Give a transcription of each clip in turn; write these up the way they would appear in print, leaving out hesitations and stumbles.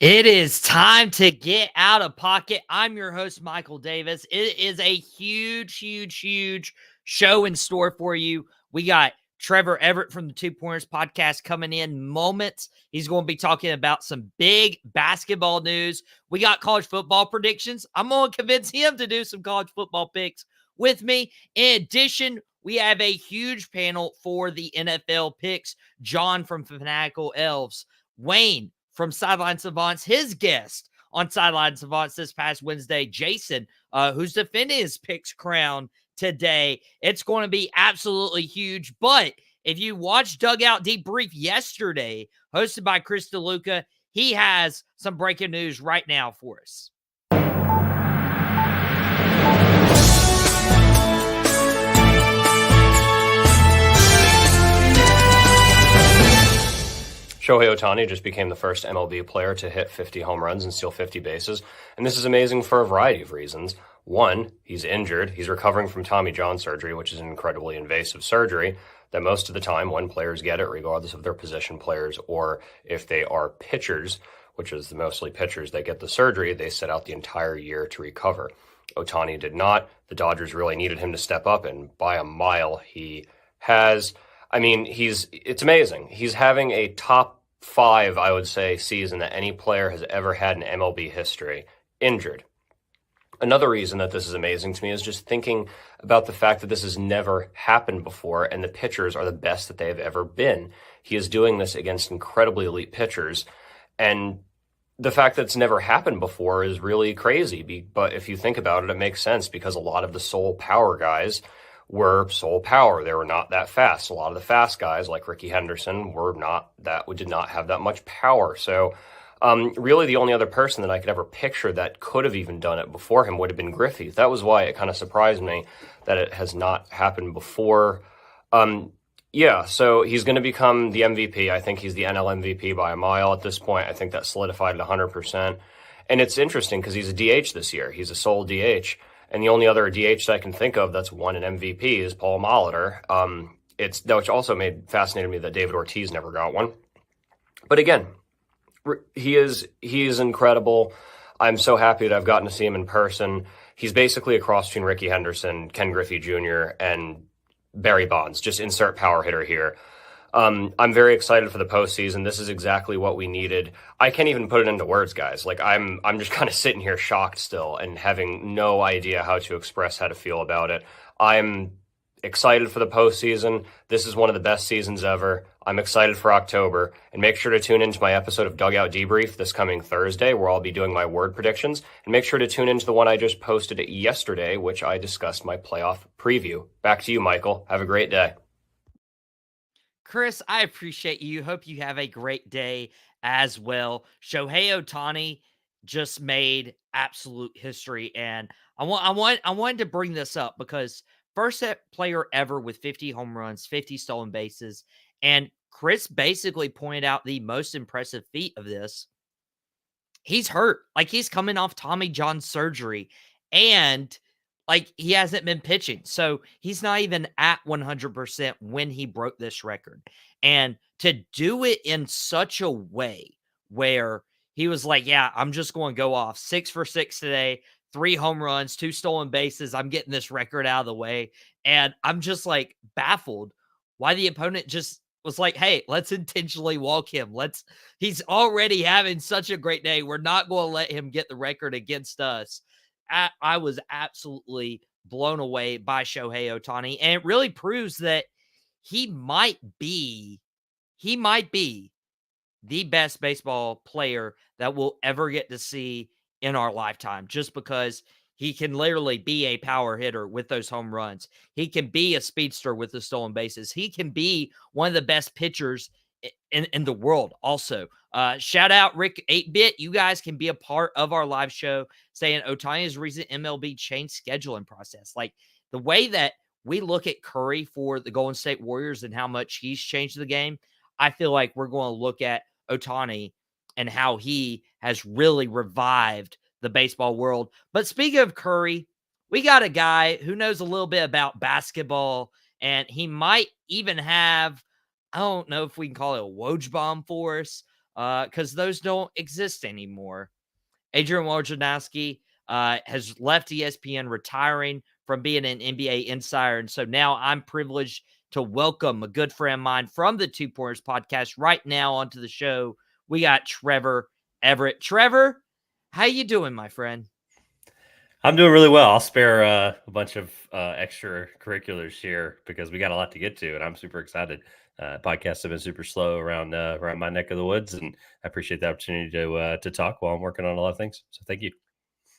It is time to get out of pocket. I'm your host, Michael Davis. It is a huge show in store for you. We got Trevor Everette from the 2 Pointers podcast coming in moments. He's going to be talking about some big basketball news. We got college football predictions. I'm going to convince him to do some college football picks with me. In addition, we have a huge panel for the NFL picks. John from Fanatical Elfz, Wayne from Sideline Savants, his guest on Sideline Savants this past Wednesday, Jason, who's defending his picks crown today. It's going to be absolutely huge. But if you watched Dugout Debrief yesterday, hosted by Chris DeLuca, he has some breaking news right now for us. Shohei Ohtani just became the first MLB player to hit 50 home runs and steal 50 bases. And this is amazing for a variety of reasons. One, he's injured. He's recovering from Tommy John surgery, which is an incredibly invasive surgery that most of the time when players get it, regardless of their position players or if they are pitchers, which is mostly pitchers that get the surgery, they sit out the entire year to recover. Ohtani did not. The Dodgers really needed him to step up, and by a mile he has. I mean, it's amazing. He's having a top 5, I would say, season that any player has ever had in MLB history, injured. Another reason that this is amazing to me is just thinking about the fact that this has never happened before, and the pitchers are the best that they have ever been. He is doing this against incredibly elite pitchers, and the fact that it's never happened before is really crazy. But if you think about it, it makes sense because a lot of the sole power guys were sole power. They were not that fast. A lot of the fast guys like Ricky Henderson did not have that much power. So really the only other person that I could ever picture that could have even done it before him would have been Griffey. That was why it kind of surprised me that it has not happened before. So he's going to become the MVP. I think he's the NL MVP by a mile at this point. I think that solidified at 100%. And it's interesting because he's a DH this year. He's a sole DH. And the only other DH that I can think of that's won an MVP is Paul Molitor. Which also fascinated me that David Ortiz never got one. But again, he is incredible. I'm so happy that I've gotten to see him in person. He's basically a cross between Ricky Henderson, Ken Griffey Jr., and Barry Bonds. Just insert power hitter here. I'm very excited for the postseason. This is exactly what we needed. I can't even put it into words, guys. Like I'm just kind of sitting here shocked still and having no idea how to express how to feel about it. I'm excited for the postseason. This is one of the best seasons ever. I'm excited for October. And make sure to tune into my episode of Dugout Debrief this coming Thursday, where I'll be doing my word predictions. And make sure to tune into the one I just posted yesterday, which I discussed my playoff preview. Back to you, Michael. Have a great day. Chris, I appreciate you. Hope you have a great day as well. Shohei Ohtani just made absolute history, and I wanted to bring this up because first player ever with 50 home runs, 50 stolen bases, and Chris basically pointed out the most impressive feat of this. He's hurt. Like, he's coming off Tommy John surgery, and he hasn't been pitching. So he's not even at 100% when he broke this record. And to do it in such a way where he was like, yeah, I'm just going to go off 6 for 6 today, 3 home runs, 2 stolen bases. I'm getting this record out of the way. And I'm just baffled why the opponent just was like, hey, let's intentionally walk him. He's already having such a great day. We're not going to let him get the record against us. I was absolutely blown away by Shohei Ohtani, and it really proves that he might be the best baseball player that we'll ever get to see in our lifetime, just because he can literally be a power hitter with those home runs. He can be a speedster with the stolen bases. He can be one of the best pitchers in the world also. Shout out Rick 8-Bit. You guys can be a part of our live show saying Ohtani's recent MLB change scheduling process. Like, the way that we look at Curry for the Golden State Warriors and how much he's changed the game, I feel like we're going to look at Ohtani and how he has really revived the baseball world. But speaking of Curry, we got a guy who knows a little bit about basketball, and he might even have, I don't know if we can call it a Woj bomb for us. because those don't exist anymore. Adrian Wojnarowski has left ESPN, retiring from being an NBA insider. And so now I'm privileged to welcome a good friend of mine from the Two Pointers podcast right now onto the show. We got Trevor Everette. Trevor, how you doing, my friend? I'm doing really well. I'll spare a bunch of extracurriculars here because we got a lot to get to, and I'm super excited. Podcasts have been super slow around my neck of the woods, and I appreciate the opportunity to talk while I'm working on a lot of things. So thank you.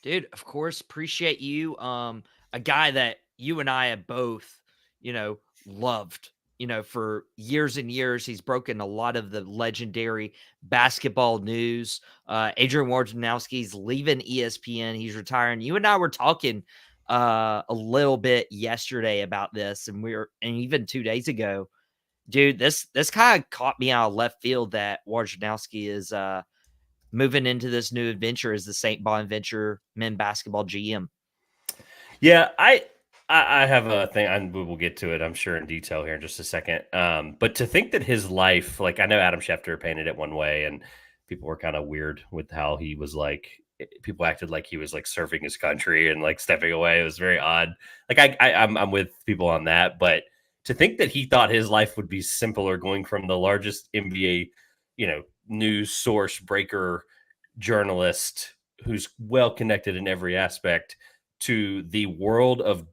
Dude, of course, appreciate you. A guy that you and I have both, loved, for years and years. He's broken a lot of the legendary basketball news. Adrian Wojnarowski's leaving ESPN. He's retiring. You and I were talking a little bit yesterday about this, and even 2 days ago. Dude, this kind of caught me out of left field that Wojnarowski is moving into this new adventure as the St. Bonaventure men basketball GM. Yeah, I have a thing, and we will get to it, I'm sure, in detail here in just a second. But to think that his life, like, I know Adam Schefter painted it one way, and people were kind of weird with how he was like, people acted like he was like serving his country and like stepping away. It was very odd. Like I'm with people on that, but to think that he thought his life would be simpler going from the largest NBA, news source breaker journalist who's well connected in every aspect to the world of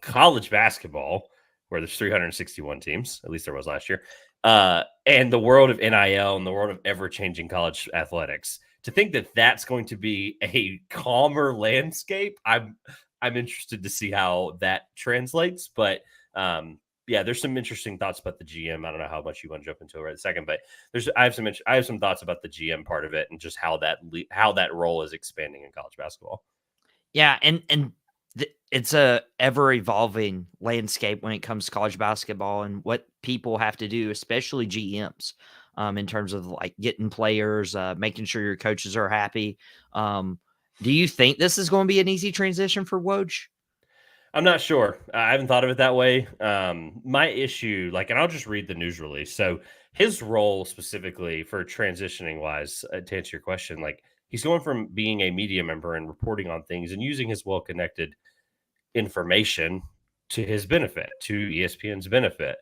college basketball, where there's 361 teams, at least there was last year, and the world of NIL and the world of ever-changing college athletics. To think that that's going to be a calmer landscape, I'm interested to see how that translates. But yeah, there's some interesting thoughts about the GM. I don't know how much you want to jump into it right in a second, but I have some thoughts about the GM part of it and just how that role is expanding in college basketball. Yeah, and it's a ever evolving landscape when it comes to college basketball and what people have to do, especially GMs, in terms of like getting players, making sure your coaches are happy. Do you think this is going to be an easy transition for Woj? I'm not sure. I haven't thought of it that way. My issue, and I'll just read the news release. So his role specifically for transitioning wise, to answer your question, he's going from being a media member and reporting on things and using his well-connected information to his benefit, to ESPN's benefit.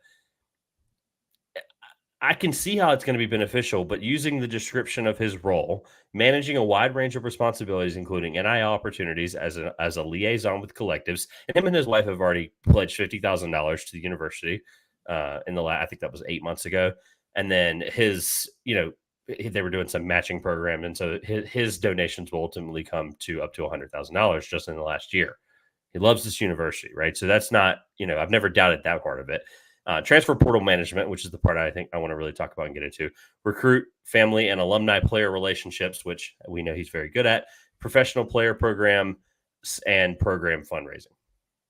I can see how it's going to be beneficial, but using the description of his role, managing a wide range of responsibilities, including NIL opportunities as a liaison with collectives, and him and his wife have already pledged $50,000 to the university I think that was 8 months ago. And then they were doing some matching program, and so his donations will ultimately come to up to $100,000 just in the last year. He loves this university, right? So that's not, I've never doubted that part of it. Transfer portal management, which is the part I think I want to really talk about and get into. Recruit, family, and alumni player relationships, which we know he's very good at. Professional player program and program fundraising.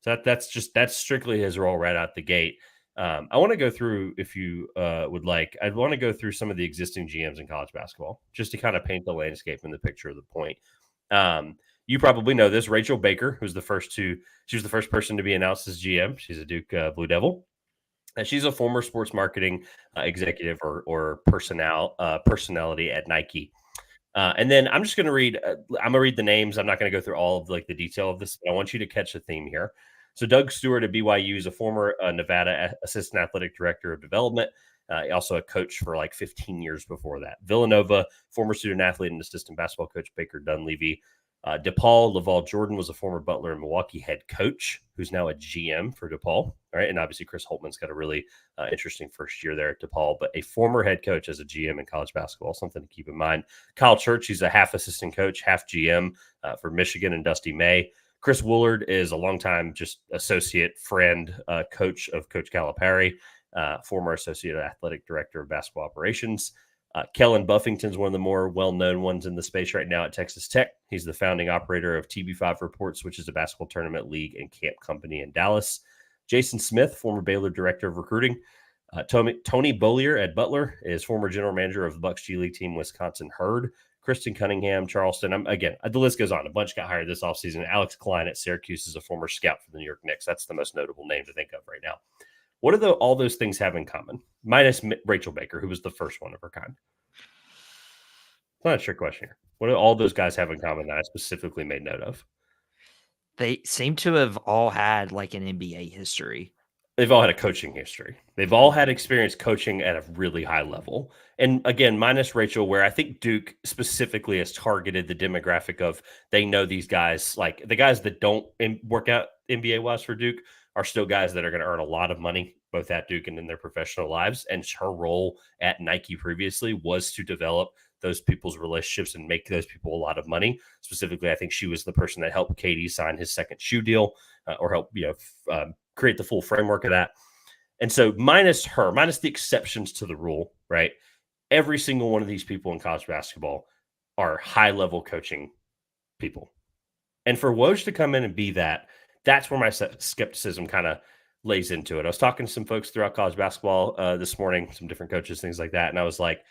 So that's strictly his role right out the gate. I want to go through, if you would like, I'd want to go through some of the existing GMs in college basketball just to kind of paint the landscape and the picture of the point. You probably know this. Rachel Baker, she was the first person to be announced as GM. She's a Duke Blue Devil. She's a former sports marketing executive or personality at Nike. And then I'm just going to read. I'm going to read the names. I'm not going to go through all of the detail of this. But I want you to catch the theme here. So Doug Stewart at BYU is a former Nevada assistant athletic director of development. Also a coach for 15 years before that. Villanova, former student athlete and assistant basketball coach Baker Dunleavy. DePaul Laval Jordan was a former Butler and Milwaukee head coach who's now a GM for DePaul. Right. And obviously Chris Holtman's got a really interesting first year there at DePaul, but a former head coach as a GM in college basketball, something to keep in mind. Kyle Church, he's a half assistant coach, half GM for Michigan and Dusty May. Chris Woolard is a longtime just associate friend, coach of Coach Calipari, former associate athletic director of basketball operations. Kellen Buffington's one of the more well-known ones in the space right now at Texas Tech. He's the founding operator of TB5 Reports, which is a basketball tournament league and camp company in Dallas. Jason Smith, former Baylor director of recruiting. Tony Beaulieu at Butler is former general manager of the Bucks G League team Wisconsin Herd. Kristen Cunningham, Charleston. Again, the list goes on. A bunch got hired this offseason. Alex Klein at Syracuse is a former scout for the New York Knicks. That's the most notable name to think of right now. What do all those things have in common? Minus Rachel Baker, who was the first one of her kind. It's not a trick question here. What do all those guys have in common that I specifically made note of? They seem to have all had like an NBA history. They've all had a coaching history. They've all had experience coaching at a really high level. And again, minus Rachel, where I think Duke specifically has targeted the demographic of they know these guys, like the guys that don't work out NBA wise for Duke are still guys that are going to earn a lot of money, both at Duke and in their professional lives. And her role at Nike previously was to develop those people's relationships and make those people a lot of money. Specifically, I think she was the person that helped Katie sign his second shoe deal or help, create the full framework of that. And so minus her, minus the exceptions to the rule, right? Every single one of these people in college basketball are high-level coaching people. And for Woj to come in and be that, that's where my skepticism kind of lays into it. I was talking to some folks throughout college basketball this morning, some different coaches, things like that. And I was like,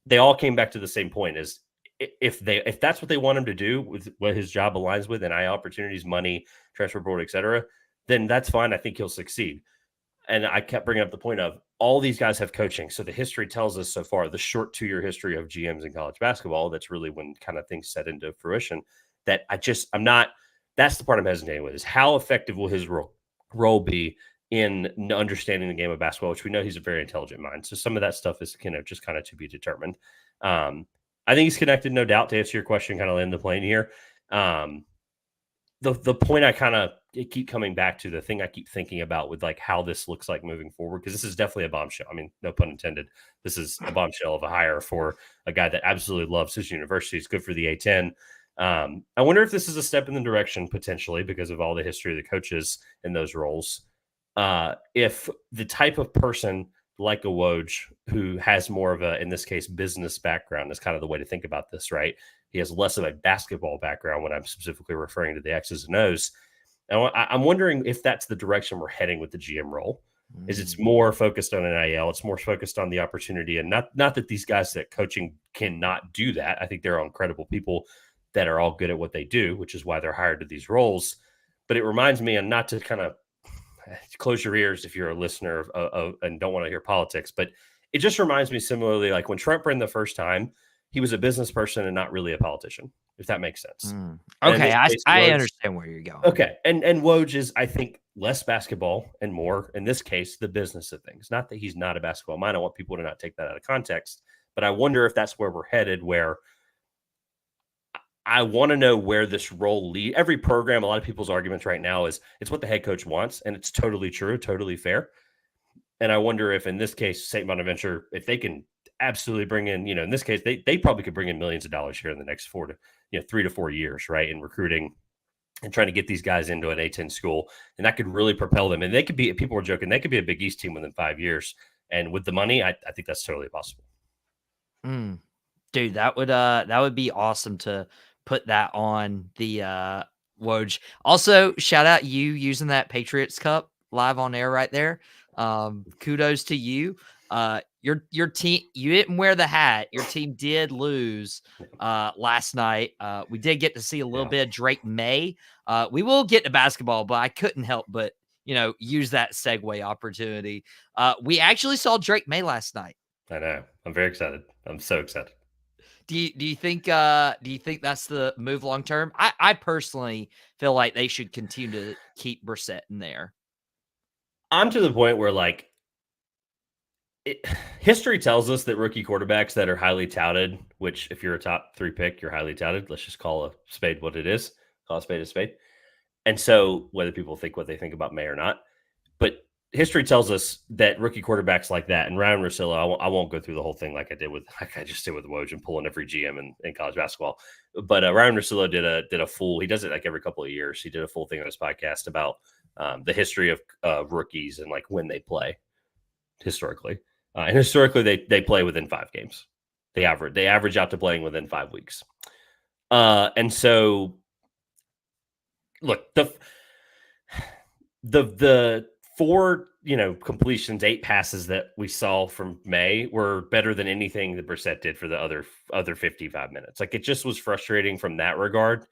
they all came back to the same point is if that's what they want him to do with what his job aligns with, NIL opportunities, money, transfer board, et cetera, then that's fine. I think he'll succeed. And I kept bringing up the point of all these guys have coaching. So the history tells us so far, the short 2-year history of GMs in college basketball, that's really when kind of things set into fruition, that I'm not, that's the part I'm hesitating with is how effective will his role be in understanding the game of basketball, which we know he's a very intelligent mind. So some of that stuff is just kind of to be determined. I think he's connected, no doubt, to answer your question, kind of land the plane here. The point I kind of keep coming back to, the thing I keep thinking about with like how this looks like moving forward, because this is definitely a bombshell. I mean, no pun intended. This is a bombshell of a hire for a guy that absolutely loves his university. It's good for the A10. I wonder if this is a step in the direction potentially because of all the history of the coaches in those roles. If the type of person like a Woj who has more of a, in this case, business background is kind of the way to think about this, right? He has less of a basketball background when I'm specifically referring to the X's and O's. And I'm wondering if that's the direction we're heading with the GM role. Is it's more focused on NIL, it's more focused on the opportunity, and not that these guys that coaching cannot do that. I think they're all incredible people that are all good at what they do, which is why they're hired to these roles. But it reminds me, and not to kind of close your ears if you're a listener and don't want to hear politics, but it just reminds me similarly, like when Trump ran the first time, he was a business person and not really a politician, if that makes sense. Okay, I understand where you're going. Okay, and Woj is, I think, less basketball and more, in this case, the business of things. Not that he's not a basketball mind. I want people to not take that out of context, but I wonder if that's where we're headed, where I want to know where this role leads. Every program, a lot of people's arguments right now is it's what the head coach wants, and it's totally true, totally fair. And I wonder if in this case, St. Bonaventure, if they can absolutely bring in, in this case, they probably could bring in millions of dollars here in the next 3 to 4 years, right, in recruiting and trying to get these guys into an A10 school. And that could really propel them. And they could be, people were joking, they could be a Big East team within 5 years. And with the money, I think that's totally possible. Dude, that would be awesome to put that on the Woj. Also, shout out you using that Patriots Cup live on air right there. Kudos to you. Your team, you didn't wear the hat. Your team did lose last night. We did get to see a little bit of Drake May. We will get to basketball, but I couldn't help but use that segue opportunity. We actually saw Drake May last night. I know. I'm very excited. I'm so excited. Do you think that's the move long term? I personally feel like they should continue to keep Brissett in there. I'm to the point where history tells us that rookie quarterbacks that are highly touted, which if you're a top 3 pick, you're highly touted. Let's just call a spade what it is. Call a spade a spade. And so whether people think what they think about May or not, but history tells us that rookie quarterbacks like that, and Ryan Russillo, I won't go through the whole thing like I just did with Woj and pulling every GM in college basketball. But Ryan Russillo did a full, he does it like every couple of years. He did a full thing on his podcast about the history of rookies and like when they play historically. And historically, they play within 5 games. They average out to playing within 5 weeks. And so, look, the 4 completions, 8 passes that we saw from May were better than anything that Brissett did for the other 55 minutes. Like, it just was frustrating from that regard.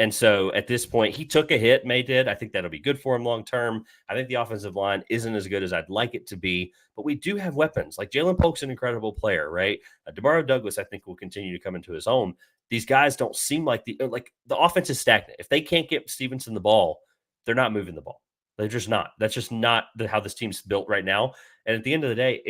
And so at this point, he took a hit, May did. I think that'll be good for him long term. I think the offensive line isn't as good as I'd like it to be, but we do have weapons. Like Jalen Polk's an incredible player, right? DeMario Douglas, I think, will continue to come into his own. These guys don't seem like the offense is stagnant. If they can't get Stevenson the ball, they're not moving the ball. They're just not. That's just not how this team's built right now. And at the end of the day,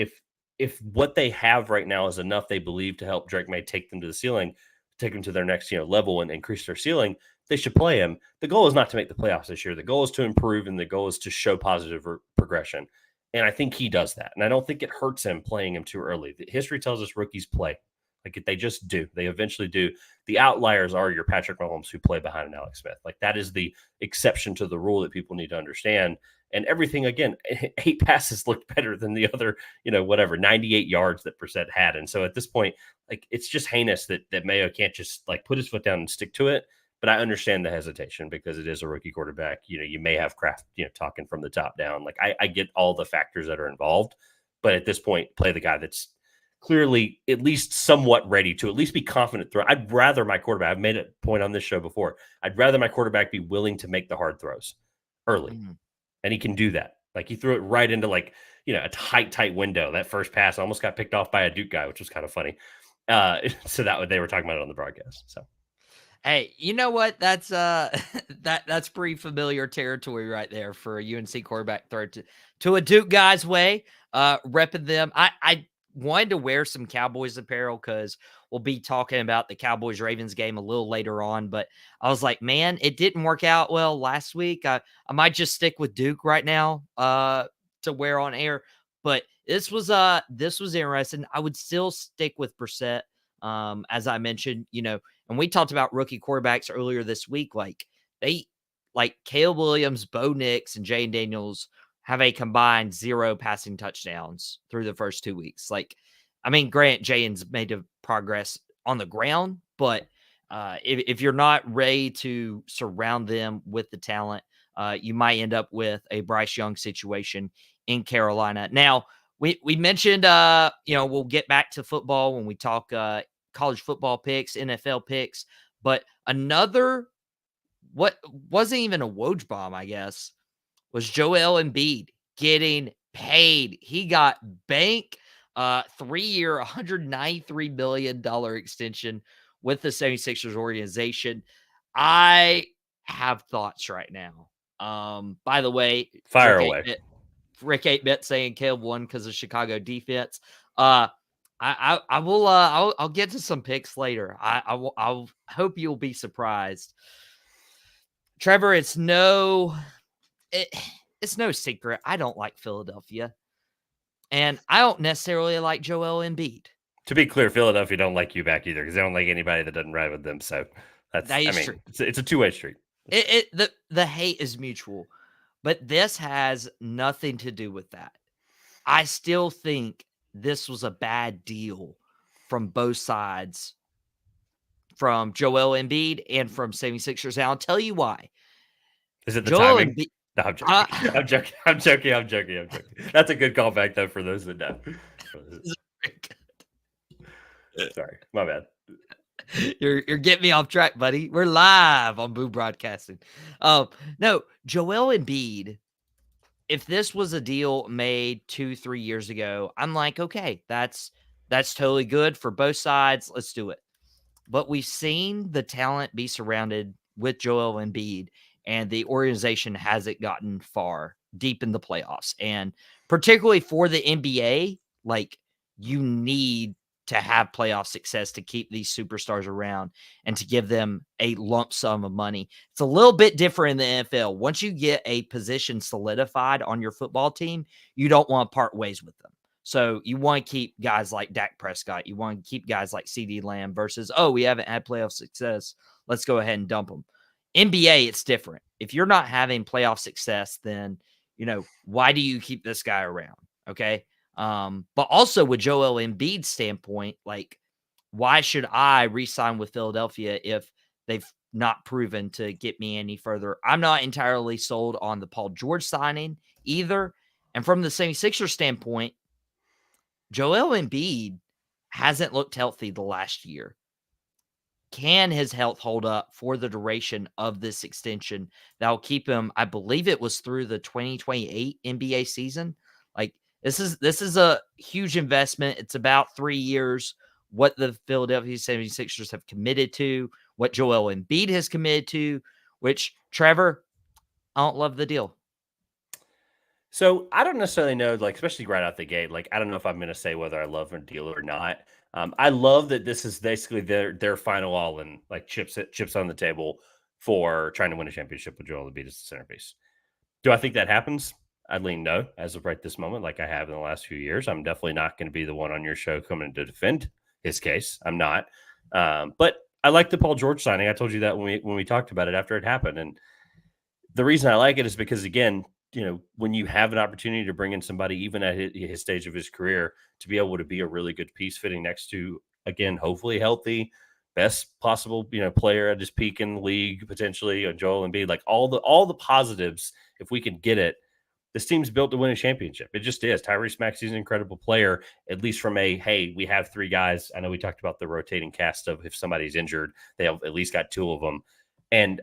if what they have right now is enough, they believe to help Drake May take them to the ceiling, take them to their next level and increase their ceiling, they should play him. The goal is not to make the playoffs this year. The goal is to improve, and the goal is to show positive progression. And I think he does that. And I don't think it hurts him playing him too early. The history tells us rookies play. Like they just do. They eventually do. The outliers are your Patrick Mahomes who play behind an Alex Smith. Like that is the exception to the rule that people need to understand. And everything, again, 8 passes looked better than the other, 98 yards that Brissett had. And so at this point, like it's just heinous that Mayo can't just like put his foot down and stick to it. But I understand the hesitation because it is a rookie quarterback. You may have Kraft, talking from the top down. Like I get all the factors that are involved, but at this point, play the guy that's clearly at least somewhat ready to at least be confident throw. I'd rather my quarterback, I've made a point on this show before, I'd rather my quarterback be willing to make the hard throws early. And he can do that. Like he threw it right into a tight window. That first pass almost got picked off by a Duke guy, which was kind of funny. So that they were talking about it on the broadcast. So. Hey, you know what? That's that's pretty familiar territory right there for a UNC quarterback throw to a Duke guy's way, repping them. I wanted to wear some Cowboys apparel because we'll be talking about the Cowboys-Ravens game a little later on, but I was like, man, it didn't work out well last week. I might just stick with Duke right now to wear on air, but this was interesting. I would still stick with Brissett, as I mentioned, and we talked about rookie quarterbacks earlier this week. Like Caleb Williams, Bo Nix, and Jayden Daniels have a combined 0 passing touchdowns through the first 2 weeks. Grant Jaden's made a progress on the ground, but if you're not ready to surround them with the talent, you might end up with a Bryce Young situation in Carolina. Now, we mentioned, we'll get back to football when we talk college football picks, NFL picks, but another, what wasn't even a Woj bomb, I guess, was Joel Embiid getting paid. He got bank 3-year, $193 million extension with the 76ers organization. I have thoughts right now. By the way, fire away. Rick 8-Bit saying Caleb won because of Chicago defense. I will. I'll get to some picks later. I'll hope you'll be surprised, Trevor. It's no secret. I don't like Philadelphia, and I don't necessarily like Joel Embiid. To be clear, Philadelphia don't like you back either because they don't like anybody that doesn't ride with them. So that's true. It's a two-way street. The hate is mutual, but this has nothing to do with that. I still think this was a bad deal from both sides, from Joel Embiid and from 76ers. And I'll tell you why. Is it the timing? No, I'm joking. I'm joking. That's a good callback, though, for those that know. Sorry, my bad. You're getting me off track, buddy. We're live on Boo Broadcasting. No, Joel Embiid, if this was a deal made 2-3 years ago, I'm like, okay, that's totally good for both sides. Let's do it. But we've seen the talent be surrounded with Joel Embiid, and the organization hasn't gotten far deep in the playoffs. And particularly for the NBA, like you need to have playoff success to keep these superstars around and to give them a lump sum of money. It's a little bit different in the NFL. Once you get a position solidified on your football team, you don't want to part ways with them. So you want to keep guys like Dak Prescott. You want to keep guys like CD Lamb versus, we haven't had playoff success. Let's go ahead and dump them. NBA, it's different. If you're not having playoff success, then, why do you keep this guy around? Okay. But also with Joel Embiid's standpoint, like, why should I re-sign with Philadelphia if they've not proven to get me any further? I'm not entirely sold on the Paul George signing either. And from the 76ers standpoint, Joel Embiid hasn't looked healthy the last year. can his health hold up for the duration of this extension that'll keep him, I believe it was through the 2028 NBA season. Like this is a huge investment. It's about 3 years. What the Philadelphia 76ers have committed to, what Joel Embiid has committed to, which Trevor, I don't love the deal. So I don't necessarily know, like, especially right out the gate, like, I don't know if I'm going to say whether I love a deal or not. I love that this is basically their final all in, like chips on the table for trying to win a championship with Joel Embiid as the centerpiece. Do I think that happens? I'd lean no as of right this moment, like I have in the last few years. I'm definitely not going to be the one on your show coming to defend his case. I'm not. But I like the Paul George signing. I told you that when we talked about it after it happened. And the reason I like it is because, again, when you have an opportunity to bring in somebody, even at his stage of his career, to be able to be a really good piece fitting next to, again, hopefully healthy, best possible, player at his peak in the league, potentially, Joel Embiid, like all the positives, if we can get it, this team's built to win a championship. It just is. Tyrese Maxey's an incredible player, at least from hey, we have 3 guys. I know we talked about the rotating cast of if somebody's injured, they have at least got 2 of them. And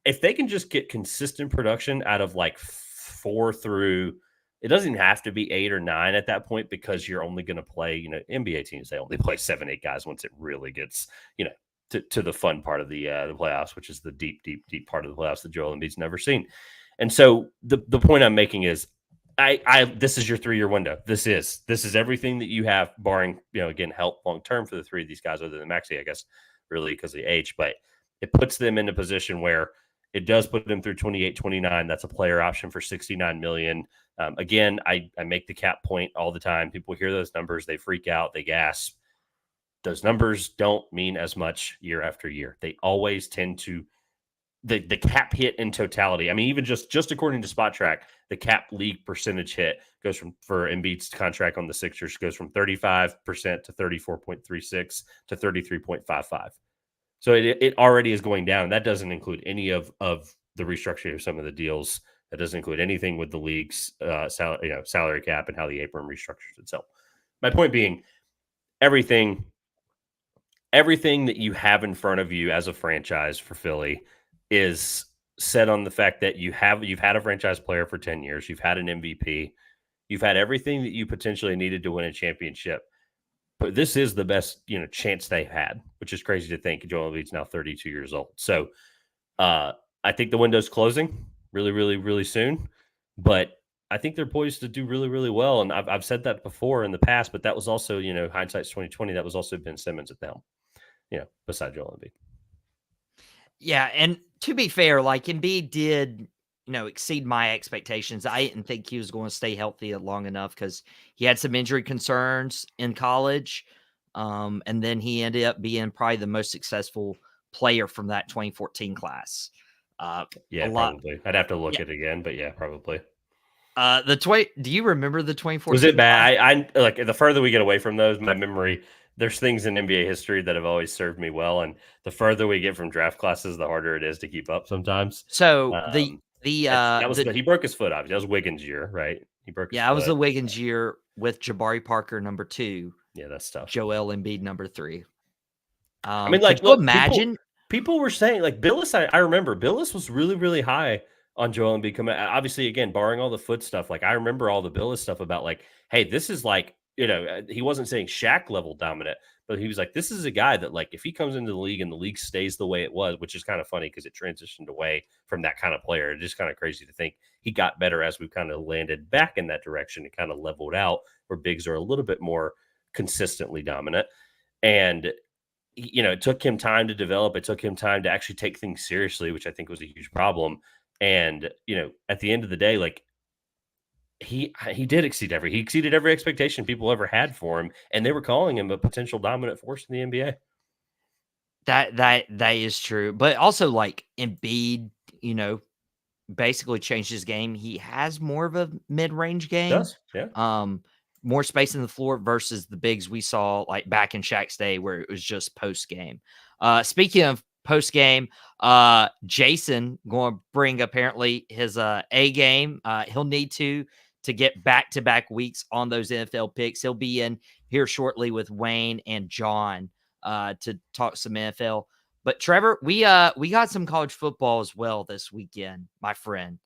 if they can just get consistent production out of like 4 through, it doesn't even have to be 8 or 9 at that point, because you're only going to play, NBA teams, they only play 7, 8 guys once it really gets, to the fun part of the playoffs, which is the deep part of the playoffs that Joel Embiid's never seen. And so the point I'm making is this is your 3-year window. This is everything that you have, barring, again, help long-term for the 3 of these guys, other than Maxey, I guess, really because of the age, but it puts them in a position where it does put them through 28, 29. That's a player option for $69 million. Again, I make the cap point all the time. People hear those numbers, they freak out, they gasp. Those numbers don't mean as much year after year. They always tend to, the cap hit in totality. I mean, even just according to Spot Track, the cap league percentage hit goes for Embiid's contract on the Sixers goes from 35% to 34.36 to 33.55. So it already is going down. That doesn't include any of the restructuring of some of the deals. That doesn't include anything with the league's salary cap and how the apron restructures itself. My point being, everything that you have in front of you as a franchise for Philly is set on the fact that you've had a franchise player for 10 years. You've had an MVP. You've had everything that you potentially needed to win a championship. But this is the best, chance they've had, which is crazy to think. Joel Embiid's now 32 years old. So I think the window's closing really, really, really soon. But I think they're poised to do really, really well. And I've said that before in the past, but that was also, hindsight's 2020. That was also Ben Simmons at the helm, beside Joel Embiid. Yeah, and to be fair, like Embiid did, exceed my expectations. I didn't think he was going to stay healthy long enough because he had some injury concerns in college. And then he ended up being probably the most successful player from that 2014 class. Probably. I'd have to look at it again, but yeah, probably. Do you remember the 2014? Was it bad? I like the further we get away from those, my memory, there's things in NBA history that have always served me well. And the further we get from draft classes, the harder it is to keep up sometimes. So he broke his foot, obviously. That was Wiggins' year, right? He broke his foot. Yeah, it was the Wiggins year with Jabari Parker, number 2. Yeah, that's tough. Joel Embiid, number 3. I mean, like, look, imagine people were saying, like, Billis, I remember Billis was really, really high on Joel Embiid coming. Obviously, again, barring all the foot stuff, like, I remember all the Billis stuff about, like, hey, this is like, he wasn't saying Shaq level dominant, but he was like, this is a guy that, like, if he comes into the league and the league stays the way it was, which is kind of funny because it transitioned away from that kind of player. It's just kind of crazy to think he got better as we kind of landed back in that direction and kind of leveled out where bigs are a little bit more consistently dominant. And, it took him time to develop. It took him time to actually take things seriously, which I think was a huge problem. And, at the end of the day, like, he exceeded every expectation people ever had for him, and they were calling him a potential dominant force in the NBA. That is true, but also like Embiid, basically changed his game. He has more of a mid-range game. Does, yeah. More space in the floor versus the bigs we saw like back in Shaq's day where it was just post game. Speaking of post game, Jason going to bring apparently his A game. He'll need to get back-to-back weeks on those NFL picks. He'll be in here shortly with Wayne and John to talk some NFL. But Trevor, we got some college football as well this weekend, my friend.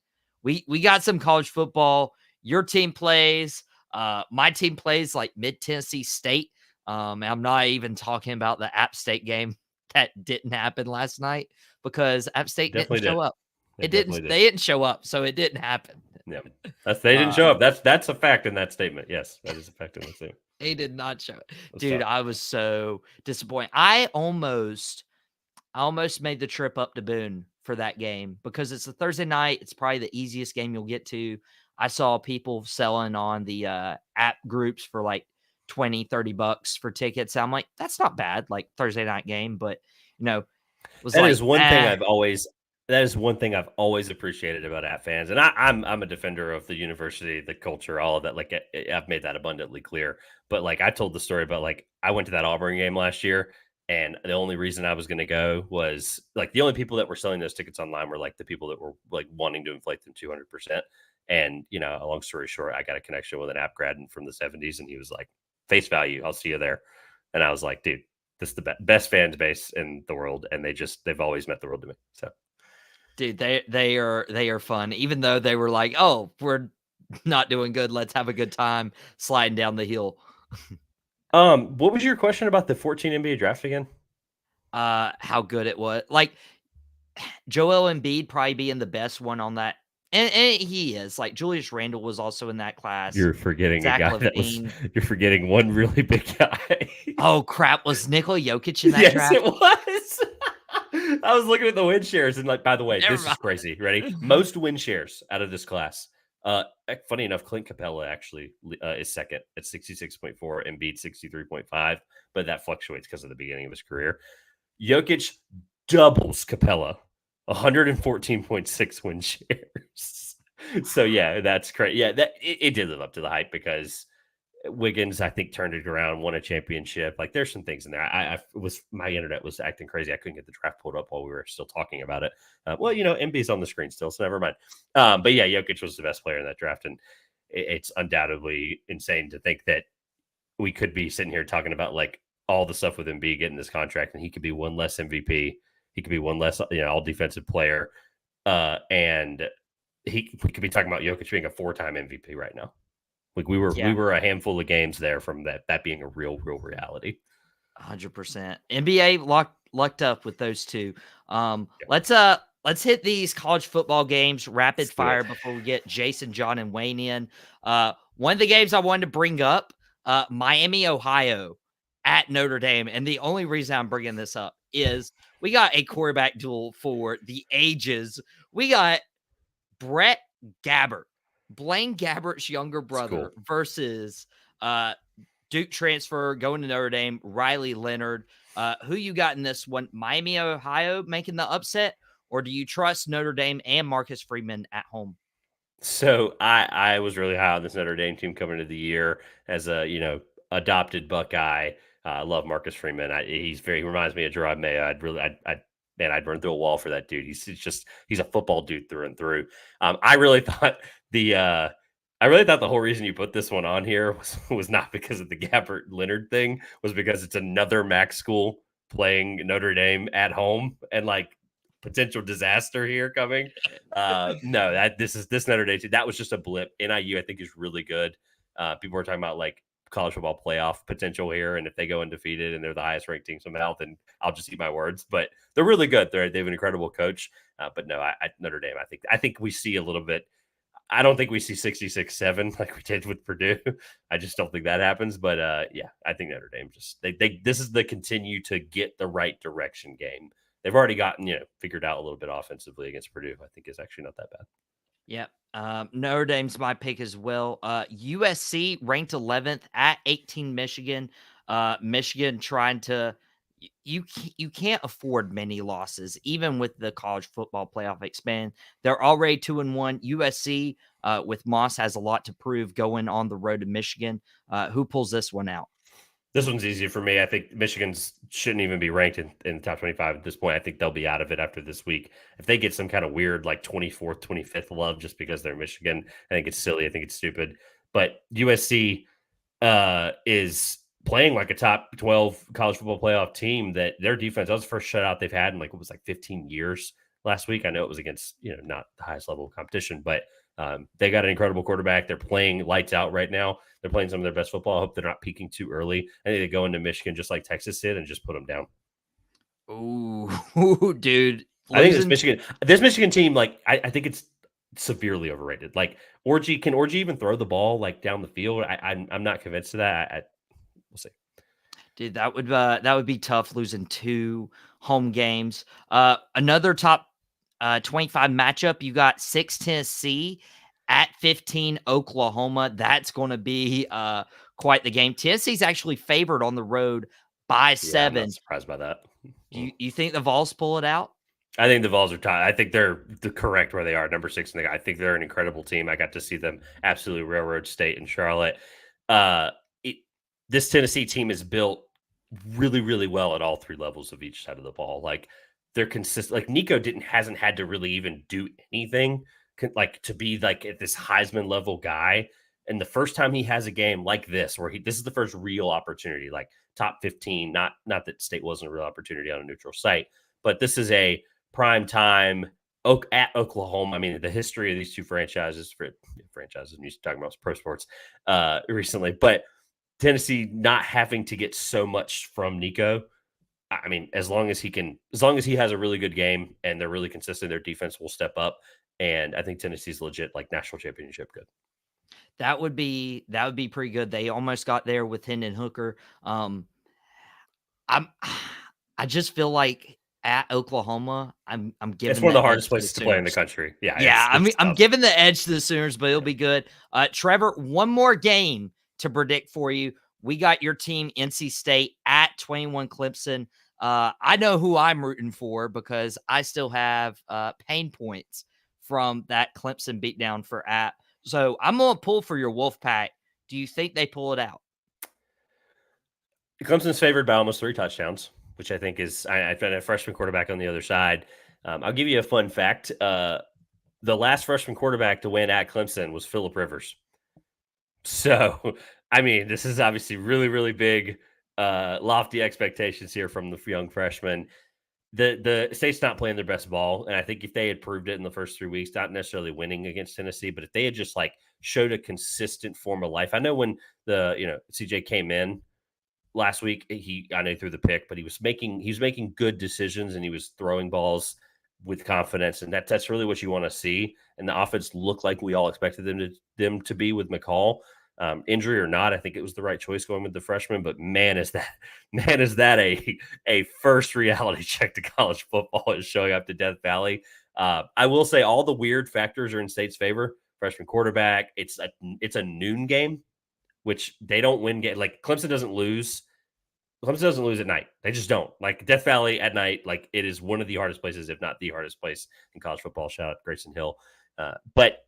We got some college football. Your team plays. My team plays like Mid Tennessee State. I'm not even talking about the App State game that didn't happen last night because App State didn't show up. It didn't. They didn't show up, so it didn't happen. Yeah, they didn't show up. That's a fact in that statement. Yes, that is a fact in the statement. They did not show it, dude. Tough. I was so disappointed. I almost made the trip up to Boone for that game because it's a Thursday night. It's probably the easiest game you'll get to. I saw people selling on the app groups for like $20-$30 for tickets. I'm like, that's not bad, like Thursday night game, but that is one thing I've always appreciated about app fans. And I'm a defender of the university, the culture, all of that. Like I've made that abundantly clear. But like I told the story about like I went to that Auburn game last year. And the only reason I was going to go was like the only people that were selling those tickets online were like the people that were like wanting to inflate them 200%. And, a long story short, I got a connection with an app grad from the 70s. And he was like, face value, I'll see you there. And I was like, dude, this is the best fan base in the world. And they've always meant the world to me. So, dude, they are fun, even though they were like, oh, we're not doing good. Let's have a good time sliding down the hill. What was your question about the 14 NBA draft again? How good it was. Like Joel Embiid probably being the best one on that. And he is. Like Julius Randle was also in that class. You're forgetting you're forgetting one really big guy. Oh crap. Was Nikola Jokic in that draft? Yes, it was. I was looking at the win shares and like, by the way, this is crazy. Ready? Most win shares out of this class. Funny enough, Clint Capella actually is second at 66.4, Embiid 63.5, but that fluctuates because of the beginning of his career. Jokic doubles Capella, 114.6 win shares. So yeah, that's great. Yeah, it did live up to the hype because Wiggins, I think, turned it around, won a championship. Like there's some things in there. My internet was acting crazy. I couldn't get the draft pulled up while we were still talking about it. MB's on the screen still, so never mind. But yeah, Jokic was the best player in that draft, and it's undoubtedly insane to think that we could be sitting here talking about like all the stuff with Embiid getting this contract, and he could be one less MVP. He could be one less, all defensive player, and we could be talking about Jokic being a 4-time MVP right now. Like we were a handful of games there from that being a real reality. 100%. NBA lucked up with those two. Let's hit these college football games rapid fire before we get Jason, John, and Wayne in. One of the games I wanted to bring up, Miami, Ohio at Notre Dame. And the only reason I'm bringing this up is we got a quarterback duel for the ages. We got Brett Gabbert, Blaine Gabbert's younger brother, versus Duke transfer going to Notre Dame, Riley Leonard. Who you got in this one? Miami, Ohio making the upset, or do you trust Notre Dame and Marcus Freeman at home? So I was really high on this Notre Dame team coming into the year as a adopted Buckeye. I love Marcus Freeman. He reminds me of Gerard Mayo. I'd run through a wall for that dude. He's a football dude through and through. I really thought the whole reason you put this one on here was not because of the Gabbert Leonard thing, was because it's another MAC school playing Notre Dame at home and like potential disaster here coming. No, this Notre Dame team, that was just a blip. NIU I think is really good. People are talking about like college football playoff potential here, and if they go undefeated and they're the highest ranked team somehow, then I'll just eat my words. But they're really good. They have an incredible coach. But no, Notre Dame, I think we see a little bit. I don't think we see 66-7 like we did with Purdue. I just don't think that happens. But yeah, I think Notre Dame this is the continue to get the right direction game. They've already gotten figured out a little bit offensively against Purdue. I think is actually not that bad. Yep. Notre Dame's my pick as well. USC ranked 11th at 18 Michigan. Michigan trying to you can't afford many losses, even with the college football playoff expand. They're already 2-1. USC with Moss has a lot to prove going on the road to Michigan. Who pulls this one out? This one's easy for me. I think Michigan's shouldn't even be ranked in the top 25 at this point. I think they'll be out of it after this week. If they get some kind of weird like 24th, 25th love just because they're Michigan, I think it's silly. I think it's stupid. But USC is playing like a top 12 college football playoff team. That their defense, that was the first shutout they've had in like, it was like 15 years last week. I know it was against, not the highest level of competition, but they got an incredible quarterback. They're playing lights out right now. They're playing some of their best football. I hope they're not peaking too early. I think they go into Michigan just like Texas did and just put them down. Ooh, dude. I think this Michigan team, like, I think it's severely overrated. Like, can Orji even throw the ball like down the field? I'm not convinced of that. We'll see. Dude, that would be tough, losing 2 home games. Another top 25 matchup. You got 6 Tennessee at 15 Oklahoma. That's going to be quite the game. Tennessee's actually favored on the road by 7. I'm not surprised by that. Do you think the Vols pull it out? I think the Vols are tied. I think they're correct where they are, number 6. I think they're an incredible team. I got to see them absolutely railroad State in Charlotte. This Tennessee team is built really, really well at all 3 levels of each side of the ball. Like, they're consistent. Like, Nico hasn't had to really even do anything like to be like at this Heisman level guy. And the first time he has a game like this, where this is the first real opportunity, like top 15, not that State wasn't a real opportunity on a neutral site, but this is a prime time at Oklahoma. I mean, the history of these 2 franchises, and you're talking about pro sports recently, but Tennessee not having to get so much from Nico. I mean, as long as he has a really good game and they're really consistent, their defense will step up. And I think Tennessee's legit, like, national championship good. That would be pretty good. They almost got there with Hendon Hooker. I just feel like at Oklahoma, I'm giving it's one of the hardest places to play in the country. Yeah. I'm giving the edge to the Sooners, but it'll be good. Trevor, one more game to predict for you. We got your team, NC State, at 21 Clemson. I know who I'm rooting for because I still have pain points from that Clemson beatdown for App. So I'm going to pull for your Wolfpack. Do you think they pull it out? Clemson's favored by almost 3 touchdowns, which I think is, I've got a freshman quarterback on the other side. I'll give you a fun fact. The last freshman quarterback to win at Clemson was Phillip Rivers. So, I mean, this is obviously really, really big, lofty expectations here from the young freshman. The State's not playing their best ball, and I think if they had proved it in the first 3 weeks, not necessarily winning against Tennessee, but if they had just like showed a consistent form of life. I know when CJ came in last week, I know he threw the pick, but he was making good decisions and he was throwing balls with confidence, and that's really what you want to see. And the offense looked like we all expected them to be with McCall. Injury or not, I think it was the right choice going with the freshman. But man, is that a first reality check to college football is showing up to Death Valley. I will say all the weird factors are in State's favor. Freshman quarterback. It's a noon game, which they don't win. Like Clemson doesn't lose. Clemson doesn't lose at night. They just don't. Like Death Valley at night, like it is one of the hardest places, if not the hardest place in college football. Shout out Grayson Hill. But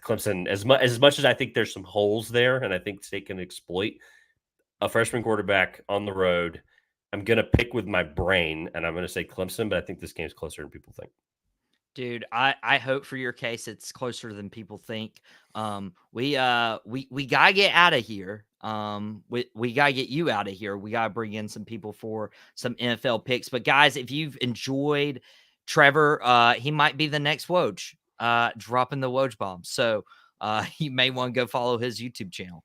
Clemson, as much as I think there's some holes there, and I think State can exploit a freshman quarterback on the road, I'm going to pick with my brain, and I'm going to say Clemson, but I think this game's closer than people think. Dude, I hope for your case it's closer than people think. We gotta get out of here. We gotta get you out of here. We gotta bring in some people for some NFL picks. But guys, if you've enjoyed Trevor, he might be the next Woj, dropping the Woj Bombs. So you may want to go follow his YouTube channel.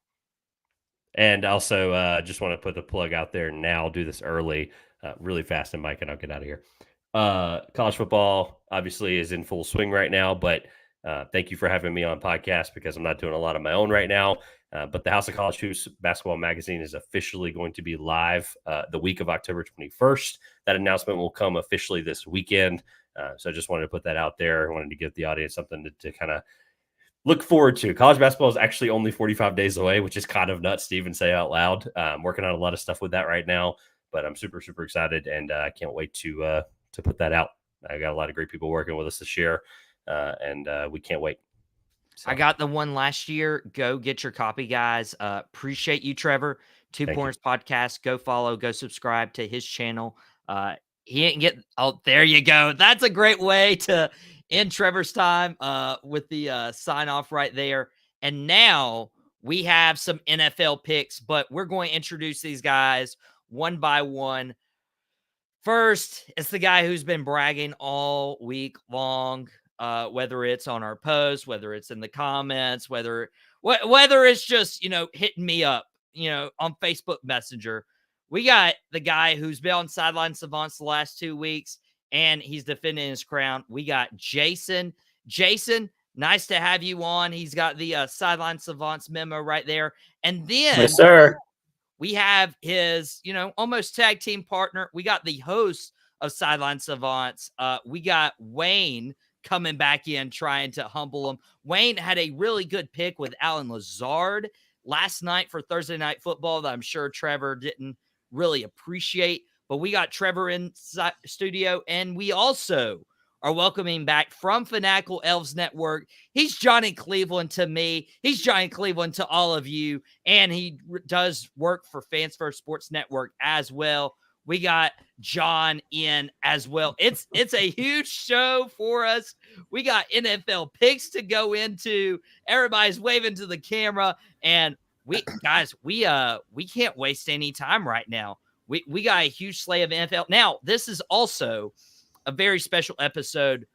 And also, just want to put the plug out there now. I'll do this early, really fast, and Mike, and I'll get out of here. College football obviously is in full swing right now, but thank you for having me on podcast because I'm not doing a lot of my own right now. But the House of College Hoops basketball magazine is officially going to be live the week of October 21st. That announcement will come officially this weekend. So I just wanted to put that out there. I wanted to give the audience something to kind of look forward to. College basketball is actually only 45 days away, which is kind of nuts to even say out loud. I'm working on a lot of stuff with that right now, but I'm super, super excited, and I can't wait to put that out. I got a lot of great people working with us this year, and we can't wait. So. I got the one last year. Go get your copy, guys. Appreciate you, Trevor. Two Pointers Podcast. Go follow, go subscribe to his channel. He didn't get – oh, there you go. That's a great way to end Trevor's time with the sign-off right there. And now we have some NFL picks, but we're going to introduce these guys one by one. First, it's the guy who's been bragging all week long, whether it's on our posts, whether it's in the comments, whether it's just, hitting me up, on Facebook Messenger. We got the guy who's been on Sideline Savants the last 2 weeks, and he's defending his crown. We got Jason. Jason, nice to have you on. He's got the Sideline Savants memo right there. And then Yes, sir. we have his, almost tag team partner. We got the host of Sideline Savants. We got Wayne coming back in, trying to humble him. Wayne had a really good pick with Alan Lazard last night for Thursday Night Football that I'm sure Trevor didn't really appreciate. But we got Trevor in studio, and we also are welcoming back from Fanatical Elfz Network. He's Johnny Cleveland to me. He's Johnny Cleveland to all of you. And he does work for Fans First Sports Network as well. We got John in as well. It's a huge show for us. We got NFL picks to go into. Everybody's waving to the camera. And we can't waste any time right now. We got a huge slate of NFL. Now, this is also a very special episode.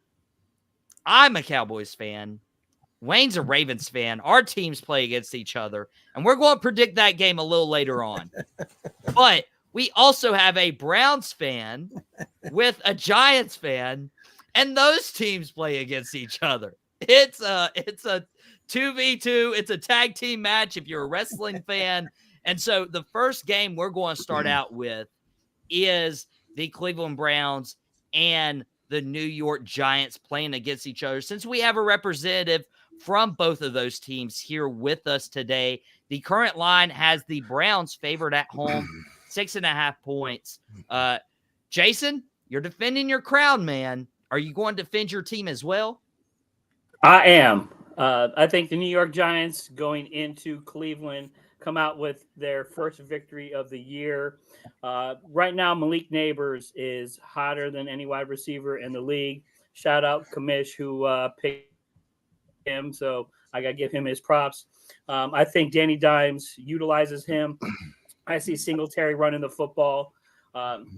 I'm a Cowboys fan. Wayne's a Ravens fan. Our teams play against each other, and we're going to predict that game a little later on. But we also have a Browns fan with a Giants fan, and those teams play against each other. It's a 2v2. It's a tag team match if you're a wrestling fan. And so the first game we're going to start out with is the Cleveland Browns and the New York Giants playing against each other. Since we have a representative from both of those teams here with us today, the current line has the Browns favored at home, 6.5 points. Jason, you're defending your crown, man. Are you going to defend your team as well? I am. I think the New York Giants going into Cleveland come out with their first victory of the year. Right now, Malik Neighbors is hotter than any wide receiver in the league. Shout out Kamish, who picked him, so I got to give him his props. I think Danny Dimes utilizes him. I see Singletary running the football.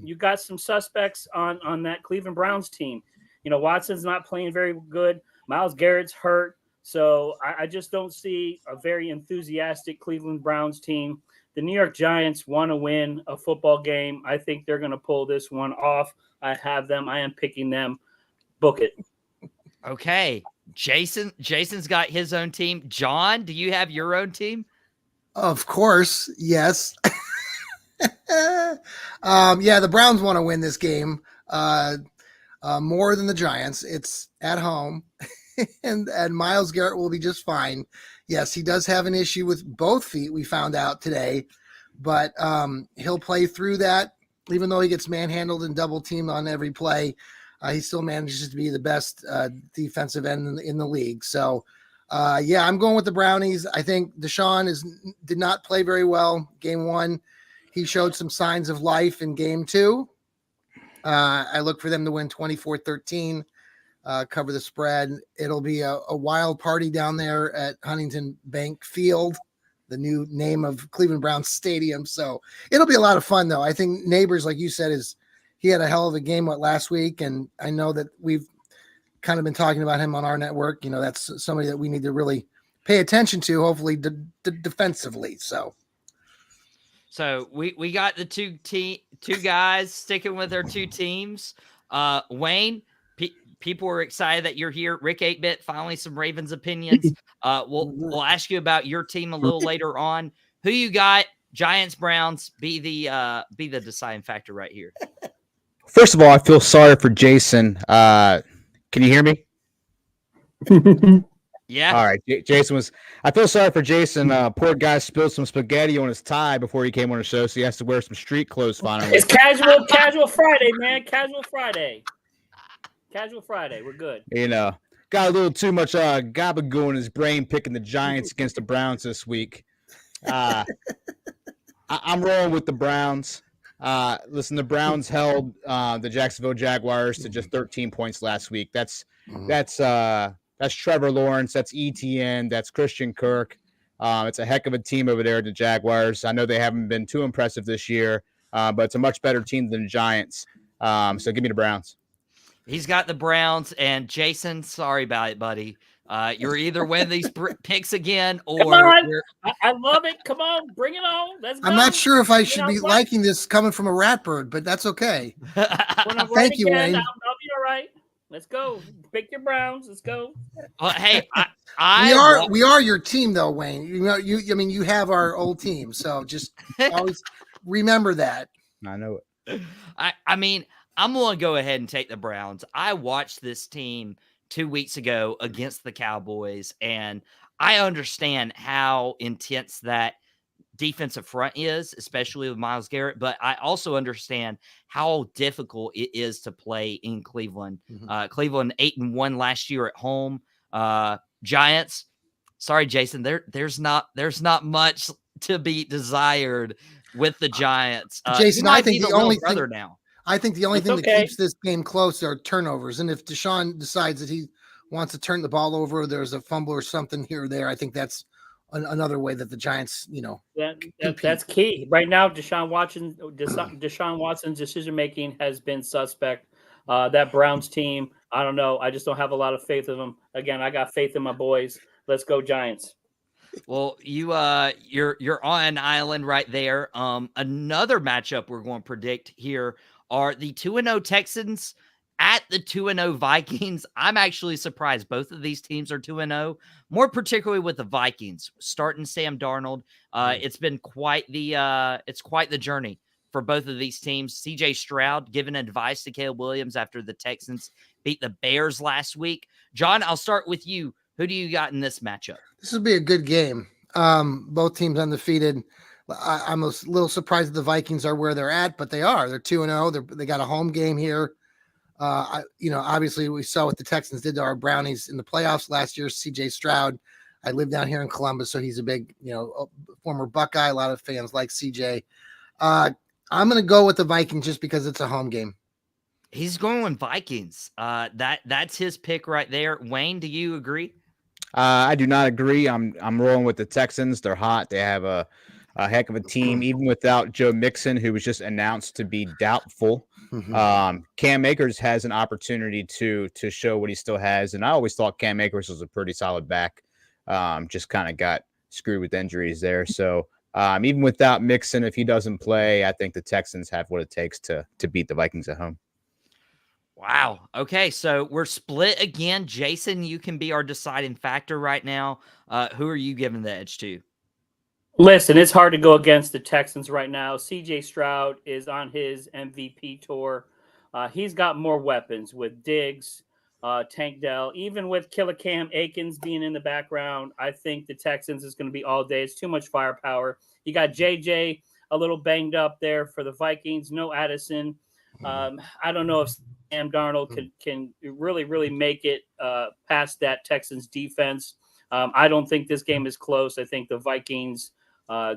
You got some suspects on that Cleveland Browns team. Watson's not playing very good. Myles Garrett's hurt. So I just don't see a very enthusiastic Cleveland Browns team. The New York Giants want to win a football game. I think they're going to pull this one off. I have them. I am picking them. Book it. Okay. Jason's got his own team. John, do you have your own team? Of course, yes. The Browns want to win this game more than the Giants. It's at home. And Myles Garrett will be just fine. Yes, he does have an issue with both feet, we found out today, but he'll play through that. Even though he gets manhandled and double teamed on every play, he still manages to be the best defensive end in the league. So, I'm going with the Brownies. I think Deshaun did not play very well game one. He showed some signs of life in game two. I look for them to win 24-13. Cover the spread. It'll be a wild party down there at Huntington Bank Field, the new name of Cleveland Browns Stadium. So it'll be a lot of fun, though. I think Neighbors, like you said, he had a hell of a game last week, and I know that we've kind of been talking about him on our network. That's somebody that we need to really pay attention to, hopefully defensively. So we got the two guys sticking with their two teams. Wayne, people are excited that you're here. Rick 8-Bit, finally some Ravens opinions. We'll ask you about your team a little later on. Who you got? Giants, Browns, be the deciding factor right here. First of all, I feel sorry for Jason. Can you hear me? Yeah. All right. Jason I feel sorry for Jason. Poor guy spilled some spaghetti on his tie before he came on the show, so he has to wear some street clothes finally. It's casual Friday, man. Casual Friday. We're good. Got a little too much gabagoo in his brain picking the Giants against the Browns this week. I'm rolling with the Browns. Listen, the Browns held the Jacksonville Jaguars to just 13 points last week. That's Trevor Lawrence. That's ETN. That's Christian Kirk. It's a heck of a team over there at the Jaguars. I know they haven't been too impressive this year, but it's a much better team than the Giants. So give me the Browns. He's got the Browns, and Jason, sorry about it, buddy. You're either win these picks again Come or on. you're I love it. Come on, bring it on. Let's go. I'm not sure if I You should know be what? liking this coming from a rat bird, but that's okay. When I'm Thank right you, again, Wayne. I'll be all right. Let's go. Pick your Browns. Let's go. Well, hey, We are your team though, Wayne. You know, I mean, you have our old team, so just always remember that. I know it. I mean, I'm going to go ahead and take the Browns. I watched this team 2 weeks ago against the Cowboys, and I understand how intense that defensive front is, especially with Myles Garrett, but I also understand how difficult it is to play in Cleveland. Cleveland 8-1 last year at home. Giants, sorry, Jason, there's not much to be desired with the Giants. Jason, I think the only thing now. I think the only It's thing okay. that keeps this game close are turnovers. And if Deshaun decides that he wants to turn the ball over, there's a fumble or something here or there, I think that's another way that the Giants, That's key. Right now, Deshaun Watson's decision making has been suspect. That Browns team, I don't know. I just don't have a lot of faith in them. Again, I got faith in my boys. Let's go Giants. Well, you're on an island right there. Another matchup we're going to predict here are the 2-0 Texans at the 2-0 Vikings. I'm actually surprised both of these teams are 2-0, more particularly with the Vikings starting Sam Darnold. It's been quite the journey for both of these teams. CJ Stroud giving advice to Caleb Williams after the Texans beat the Bears last week. John, I'll start with you. Who do you got in this matchup? This will be a good game. Both teams undefeated. I'm a little surprised that the Vikings are where they're at, but they are. They're 2-0. They got a home game here. Obviously we saw what the Texans did to our Brownies in the playoffs last year. CJ Stroud. I live down here in Columbus, so he's a big, former Buckeye. A lot of fans like CJ. I'm going to go with the Vikings just because it's a home game. He's going with Vikings. That's his pick right there. Wayne, do you agree? I do not agree. I'm rolling with the Texans. They're hot. They have a heck of a team, even without Joe Mixon, who was just announced to be doubtful. Cam Akers has an opportunity to show what he still has, and I always thought Cam Akers was a pretty solid back. Just kind of got screwed with injuries there. So even without Mixon, if he doesn't play, I think the Texans have what it takes to beat the Vikings at home. Wow. Okay, so we're split again. Jason, you can be our deciding factor right now. Who are you giving the edge to? Listen, it's hard to go against the Texans right now. CJ Stroud is on his MVP tour. He's got more weapons with Diggs, Tank Dell, even with Killer Cam Akins being in the background. I think the Texans is going to be all day. It's too much firepower. You got JJ a little banged up there for the Vikings. No Addison. I don't know if Sam Darnold can really make it past that Texans defense. I don't think this game is close. I think the Vikings,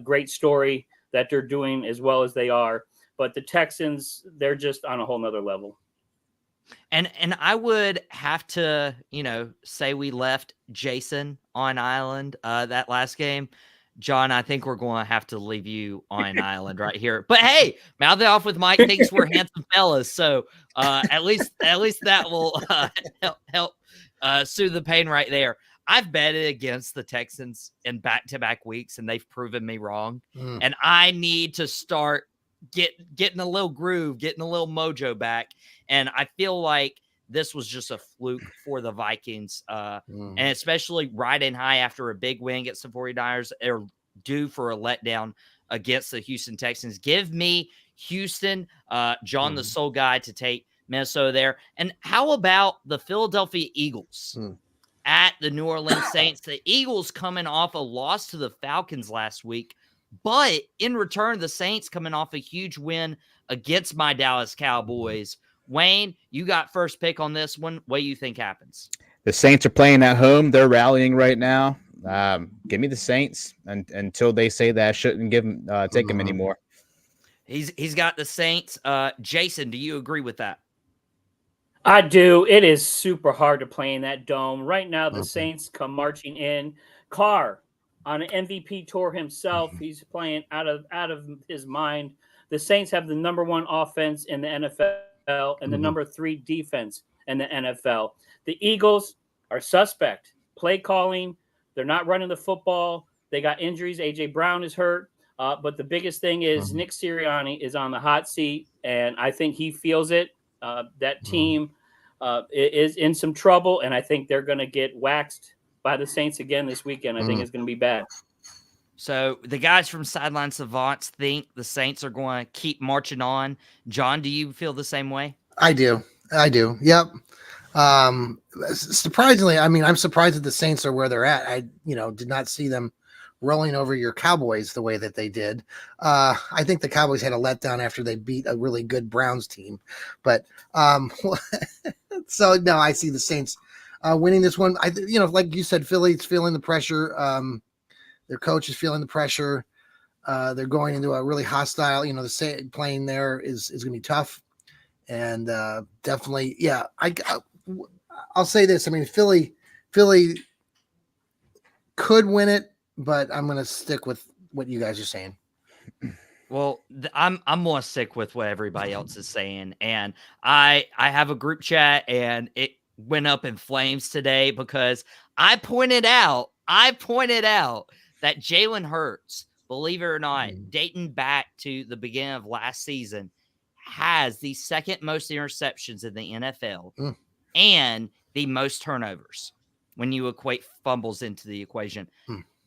great story that they're doing as well as they are. But the Texans, they're just on a whole nother level. And I would have to, say we left Jason on island that last game. John, I think we're going to have to leave you on an island right here. But hey, mouth it off with Mike thinks we're handsome fellas. So at least that will help soothe the pain right there. I've betted against the Texans in back-to-back weeks, and they've proven me wrong. And I need to start getting a little groove, getting a little mojo back. And I feel like this was just a fluke for the Vikings, and especially riding high after a big win against the 49ers. They're due for a letdown against the Houston Texans. Give me Houston, John, the sole guy, to take Minnesota there. And how about the Philadelphia Eagles at the New Orleans Saints? The Eagles coming off a loss to the Falcons last week, but in return, the Saints coming off a huge win against my Dallas Cowboys. Wayne, you got first pick on this one. What do you think happens? The Saints are playing at home. They're rallying right now. Give me the Saints until they say that I shouldn't take them anymore. He's got the Saints. Jason, do you agree with that? I do. It is super hard to play in that dome. Right now, the Saints come marching in. Carr, on an MVP tour himself. He's playing out of his mind. The Saints have the number 1 offense in the NFL and the number 3 defense in the NFL. The Eagles are suspect. Play calling, they're not running the football. They got injuries. A.J. Brown is hurt. But the biggest thing is Nick Sirianni is on the hot seat, and I think he feels it. That team is in some trouble, and I think they're going to get waxed by the Saints again this weekend. I think it's going to be bad. So the guys from Sideline Savants think the Saints are going to keep marching on. John, do you feel the same way? I do. Yep. Surprisingly, I mean, I'm surprised that the Saints are where they're at. I, did not see them rolling over your Cowboys the way that they did. I think the Cowboys had a letdown after they beat a really good Browns team. But so no, I see the Saints winning this one. Like you said, Philly's feeling the pressure. Their coach is feeling the pressure. They're going into a really hostile, playing there is going to be tough. And definitely, yeah, I'll say this. I mean, Philly could win it, but I'm going to stick with what you guys are saying. Well, I'm going to stick with what everybody else is saying. And I have a group chat, and it went up in flames today because I pointed out that Jalen Hurts, believe it or not, dating back to the beginning of last season, has the second most interceptions in the NFL and the most turnovers when you equate fumbles into the equation.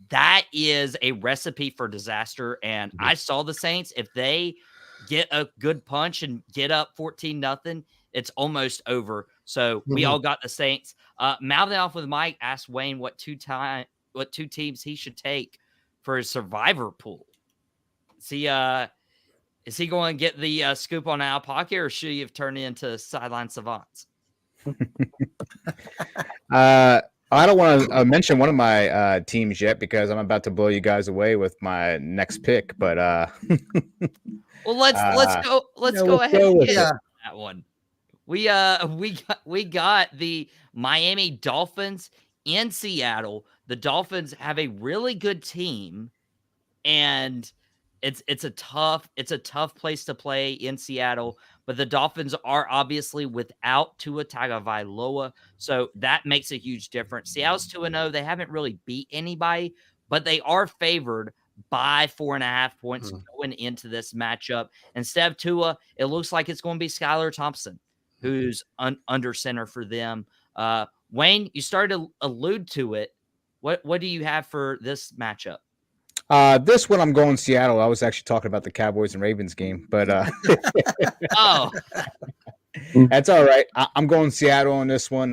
That is a recipe for disaster. And I saw the Saints, if they get a good punch and get up 14-0, it's almost over. So we all got the Saints. Mouthing off with Mike asked Wayne what two teams he should take for his survivor pool. Is he going to get the scoop on Outta Pocket, or should he have turned it into Sideline Savants? I don't want to mention one of my teams yet because I'm about to blow you guys away with my next pick. But well, let's go. Let's go ahead and get that one. We got the Miami Dolphins in Seattle. The Dolphins have a really good team, and it's a tough place to play in Seattle. But the Dolphins are obviously without Tua Tagovailoa, so that makes a huge difference. Seattle's 2-0. They haven't really beat anybody, but they are favored by 4.5 points going into this matchup. Instead of Tua, it looks like it's going to be Skylar Thompson, who's under center for them. Wayne, you started to allude to it. What do you have for this matchup? This one I'm going Seattle. I was actually talking about the Cowboys and Ravens game, but oh, that's all right. I'm going Seattle on this one.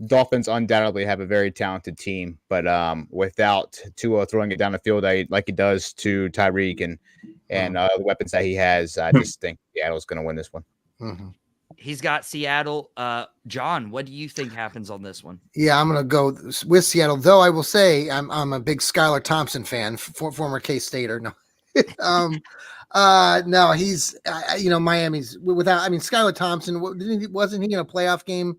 Dolphins undoubtedly have a very talented team, but without Tua throwing it down the field like he does to Tyreek and the weapons that he has, I just think Seattle's going to win this one. He's got Seattle. John, what do you think happens on this one? Yeah, I'm going to go with Seattle, though I will say I'm a big Skylar Thompson fan, former K-Stater. No, no, he's, Miami's without, Skylar Thompson, wasn't he in a playoff game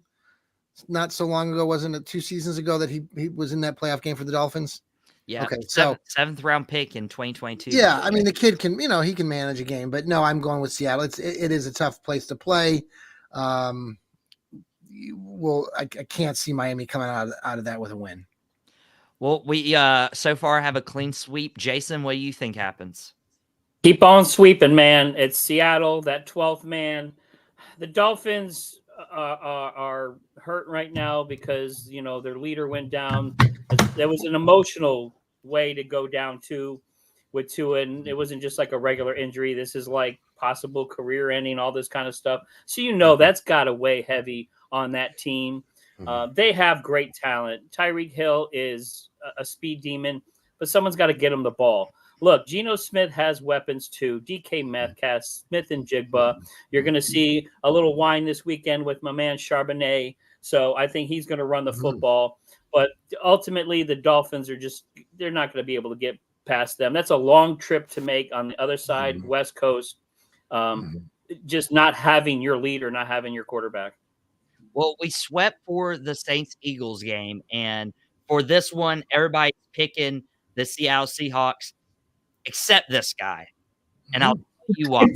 not so long ago? Wasn't it 2 seasons ago that he was in that playoff game for the Dolphins? Yeah. Okay. Seventh round pick in 2022. Yeah. The kid can, he can manage a game, but no, I'm going with Seattle. It is a tough place to play. I can't see Miami coming out of that with a win. Well, we so far have a clean sweep. Jason, what do you think happens? Keep on sweeping, man. It's Seattle, that 12th man. The Dolphins are hurt right now because their leader went down. There was an emotional way to go down with Tua, and it wasn't just like a regular injury. This is like possible career ending, all this kind of stuff. So that's got to weigh heavy on that team. They have great talent. Tyreek Hill is a speed demon, but someone's got to get him the ball. Look, Geno Smith has weapons too. DK Metcalf, Smith and Jigba. You're going to see a little wine this weekend with my man Charbonnet. So I think he's going to run the football. But ultimately, the Dolphins they're not going to be able to get past them. That's a long trip to make on the other side, West Coast. Just not having your leader, not having your quarterback. Well, we swept for the Saints-Eagles game, and for this one, everybody's picking the Seattle Seahawks, except this guy. And I'll tell you why.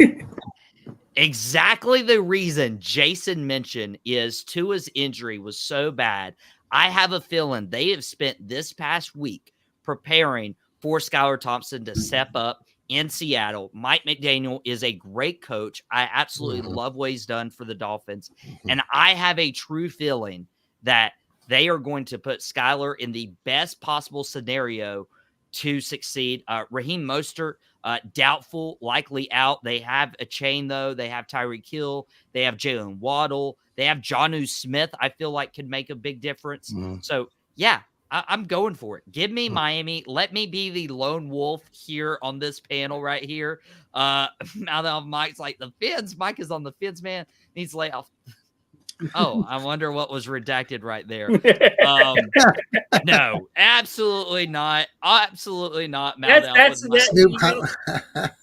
Exactly the reason Jason mentioned is Tua's injury was so bad. I have a feeling they have spent this past week preparing for Skylar Thompson to step up in Seattle. Mike McDaniel is a great coach. I absolutely love what he's done for the Dolphins. And I have a true feeling that they are going to put Skylar in the best possible scenario to succeed. Raheem Mostert, doubtful, likely out. They have a chain, though. They have Tyreek Hill. They have Jalen Waddle. They have Jonnu Smith, I feel like could make a big difference. So, yeah, I'm going for it. Give me Miami. Let me be the lone wolf here on this panel right here. Now that Mike's like, the Fins. Mike is on the Fins, man. Needs layoff. Oh, I wonder what was redacted right there. No, absolutely not. Absolutely not.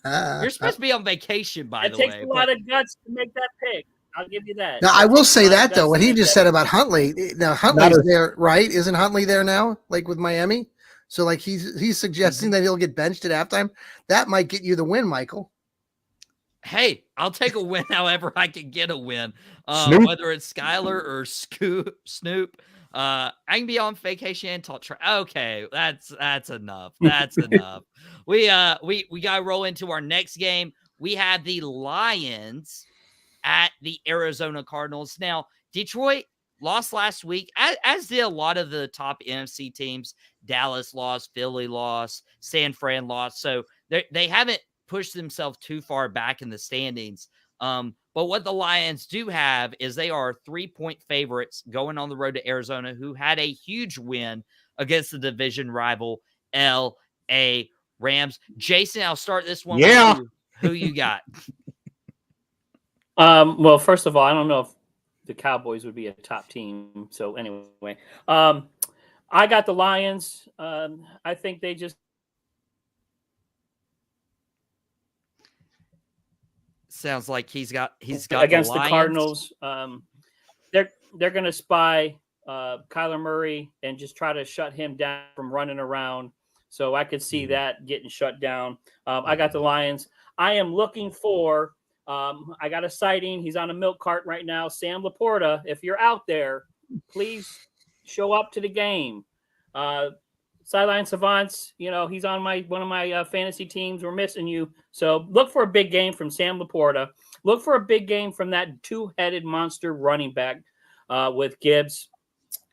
You're supposed to be on vacation, by the way. It takes a lot of guts to make that pick. I'll give you that. Now, I will say that, though, what he just said about Huntley. Now, Huntley's there, right? Isn't Huntley there now, like with Miami? So, like, he's suggesting that he'll get benched at halftime. That might get you the win, Michael. Hey, I'll take a win however I can get a win. Whether it's Skylar or Snoop. I can be on vacation and talk okay, that's enough. That's enough. We gotta roll into our next game. We have the Lions at the Arizona Cardinals. Now, Detroit lost last week, as did a lot of the top NFC teams. Dallas lost, Philly lost, San Fran lost. So they haven't pushed themselves too far back in the standings. But what the Lions do have is they are 3-point favorites going on the road to Arizona, who had a huge win against the division rival L.A. Rams. Jason, I'll start this one with you. Who you got? Well, first of all, I don't know if the Cowboys would be a top team. So anyway, I got the Lions. I think they just sounds like he's got against the the Cardinals. They're going to spy Kyler Murray and just try to shut him down from running around. So I could see that getting shut down. I got the Lions. I am looking for. I got a sighting. He's on a milk cart right now. Sam Laporta, if you're out there, please show up to the game. Sideline Savants, he's on one of my fantasy teams. We're missing you. So look for a big game from Sam Laporta. Look for a big game from that two-headed monster running back with Gibbs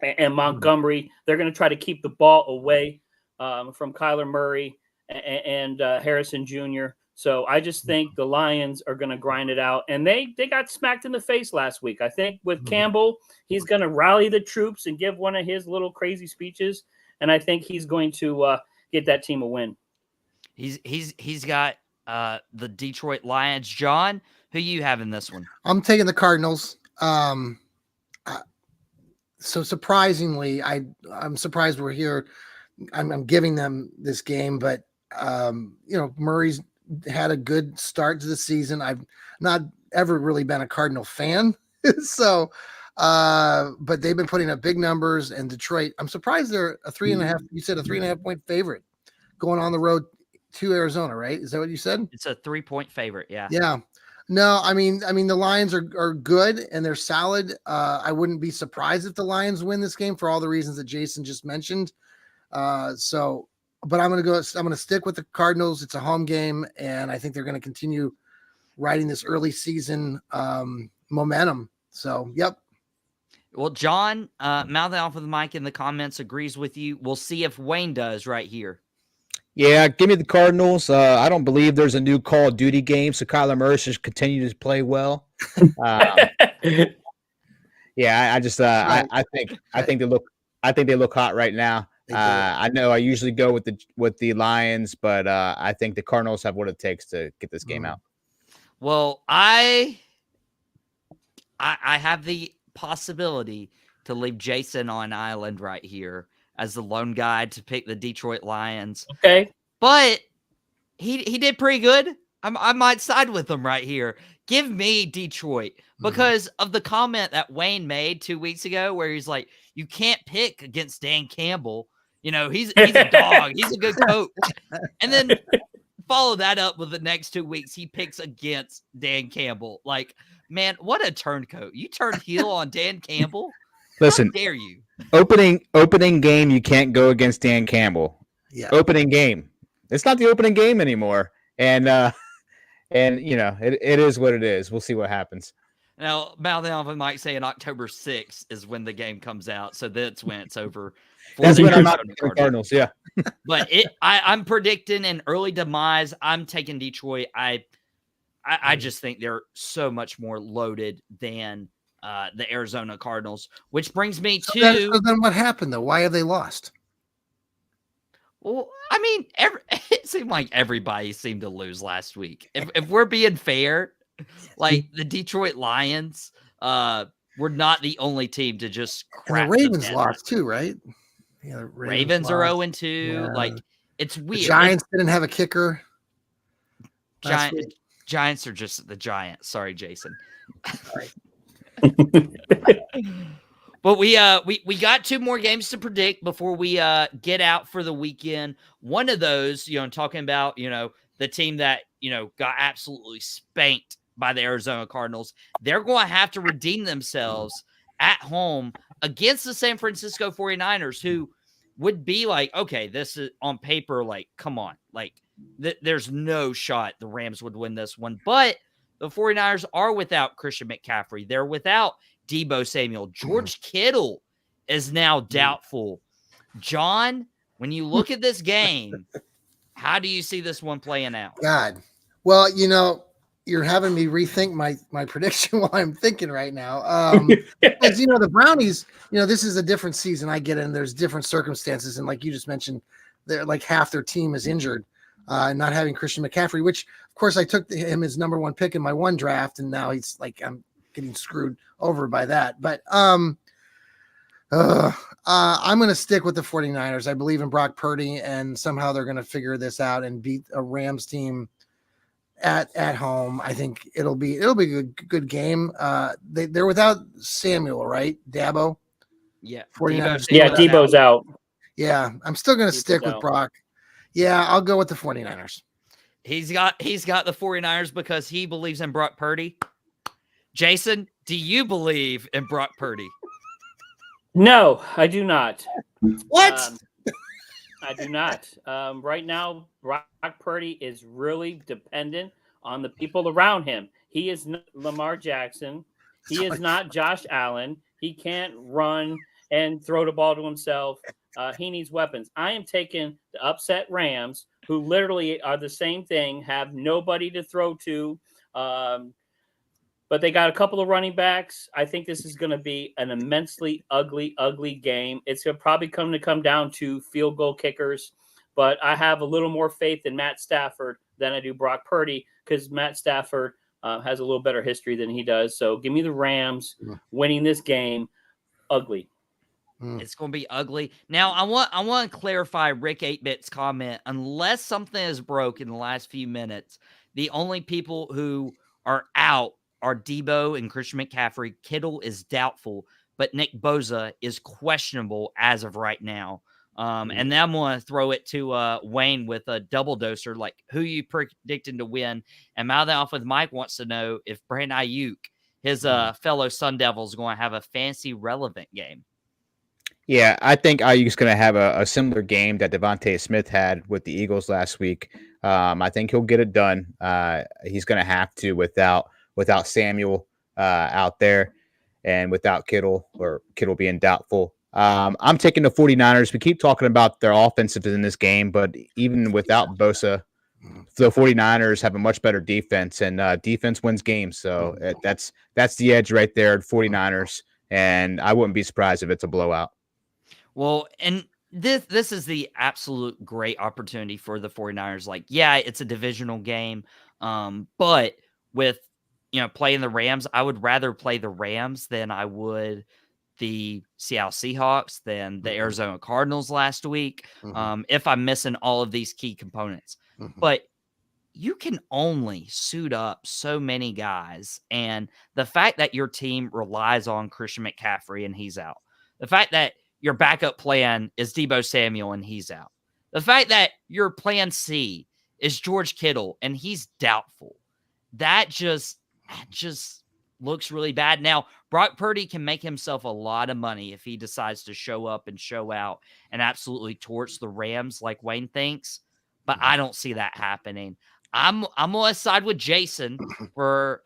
and Montgomery. They're going to try to keep the ball away from Kyler Murray and Harrison Jr. So I just think the Lions are going to grind it out. And they got smacked in the face last week. I think with Campbell, he's going to rally the troops and give one of his little crazy speeches. And I think he's going to get that team a win. He's got the Detroit Lions. John, who you have in this one? I'm taking the Cardinals. So surprisingly, I'm surprised we're here. I'm giving them this game, but Murray's had a good start to the season. I've not ever really been a Cardinal fan, so. But they've been putting up big numbers, and Detroit, I'm surprised they're a 3.5. You said a 3.5 point favorite going on the road to Arizona, right? Is that what you said? It's a 3-point favorite. Yeah. Yeah. No, I mean, the Lions are good and they're solid. I wouldn't be surprised if the Lions win this game for all the reasons that Jason just mentioned. But I'm going to stick with the Cardinals. It's a home game, and I think they're going to continue riding this early season momentum. So, yep. Well, John, mouthing off of the mic in the comments, agrees with you. We'll see if Wayne does right here. Yeah, give me the Cardinals. I don't believe there's a new Call of Duty game, so Kyler Murray should continue to play well. Yeah, I think they look hot right now. I know I usually go with the Lions, but I think the Cardinals have what it takes to get this game out. Well, I have the possibility to leave Jason on island right here as the lone guy to pick the Detroit Lions. Okay. But he did pretty good. I might side with him right here. Give me Detroit because of the comment that Wayne made 2 weeks ago where he's like, you can't pick against Dan Campbell. He's a dog. He's a good coach. And then follow that up with the next 2 weeks. He picks against Dan Campbell. Like, man, what a turncoat. You turned heel on Dan Campbell? Listen, how dare you? Opening game, you can't go against Dan Campbell. Yeah. Opening game. It's not the opening game anymore. And it is what it is. We'll see what happens. Now, Mouth Alvin might say October 6th is when the game comes out. So that's when it's over. That's when I'm out the Cardinals. Yeah. But I'm predicting an early demise. I'm taking Detroit. I just think they're so much more loaded than the Arizona Cardinals, which brings me to. So then what happened, though? Why have they lost? Well, I mean, it seemed like everybody seemed to lose last week. If we're being fair, like the Detroit Lions were not the only team to just crap. And the Ravens lost too, right? Yeah, the Ravens are 0-2. Yeah. Like, it's weird. The Giants didn't have a kicker. Giants are just the Giants. Sorry, Jason. But we got 2 more games to predict before we get out for the weekend. One of those, talking about, the team that, got absolutely spanked by the Arizona Cardinals. They're going to have to redeem themselves at home against the San Francisco 49ers, who would be like, okay, this is on paper, like, come on. Like, there's no shot the Rams would win this one. But the 49ers are without Christian McCaffrey. They're without Deebo Samuel. George Kittle is now doubtful. John, when you look at this game, how do you see this one playing out? God. Well, you're having me rethink my prediction while I'm thinking right now. Because, the Brownies, this is a different season. I get it, and there's different circumstances. And like you just mentioned, they're like half their team is injured, not having Christian McCaffrey, which, of course, I took him as number 1 pick in my one draft, and now he's like, I'm getting screwed over by that. But I'm going to stick with the 49ers. I believe in Brock Purdy, and somehow they're going to figure this out and beat a Rams team at home. I think it'll be a good game. They're without Samuel, right? Dabo. Yeah. 49ers. Yeah, Debo's out. Yeah, I'm still going to stick with Brock. Yeah, I'll go with the 49ers. He's got the 49ers because he believes in Brock Purdy. Jason, do you believe in Brock Purdy? No, I do not. What? I do not. Right now, Brock Purdy is really dependent on the people around him. He is not Lamar Jackson. He is not Josh Allen. He can't run and throw the ball to himself. He needs weapons. I am taking the upset Rams, who literally are the same thing, have nobody to throw to. But they got a couple of running backs. I think this is going to be an immensely ugly game. It's going to probably come down to field goal kickers. But I have a little more faith in Matt Stafford than I do Brock Purdy, because Matt Stafford has a little better history than he does. So give me the Rams winning this game. Ugly. It's going to be ugly. Now, I want to clarify Rick 8-Bit's comment. Unless something is broke in the last few minutes, the only people who are out are Debo and Christian McCaffrey. Kittle is doubtful, but Nick Bosa is questionable as of right now. And then I'm going to throw it to Wayne with a double doser, like who you predicting to win. And Mouth Off with Mike wants to know if Brandon Ayuk, his fellow Sun Devil, is going to have a fancy relevant game. Yeah, I think Ayuk's going to have a similar game that Devontae Smith had with the Eagles last week. I think he'll get it done. He's going to have to without Samuel out there and without Kittle, or Kittle being doubtful. I'm taking the 49ers. We keep talking about their offensive in this game, but even without Bosa, the 49ers have a much better defense, and defense wins games. So that's the edge right there at 49ers, and I wouldn't be surprised if it's a blowout. Well, and this is the absolute great opportunity for the 49ers. Like, yeah, it's a divisional game, but with playing the Rams, I would rather play the Rams than I would the Seattle Seahawks, than the Arizona Cardinals last week, if I'm missing all of these key components. But you can only suit up so many guys, and the fact that your team relies on Christian McCaffrey and he's out, the fact that your backup plan is Deebo Samuel and he's out. The fact that your plan C is George Kittle and he's doubtful, that just looks really bad. Now, Brock Purdy can make himself a lot of money if he decides to show up and show out and absolutely torch the Rams like Wayne thinks, but I don't see that happening. I'm going to side with Jason for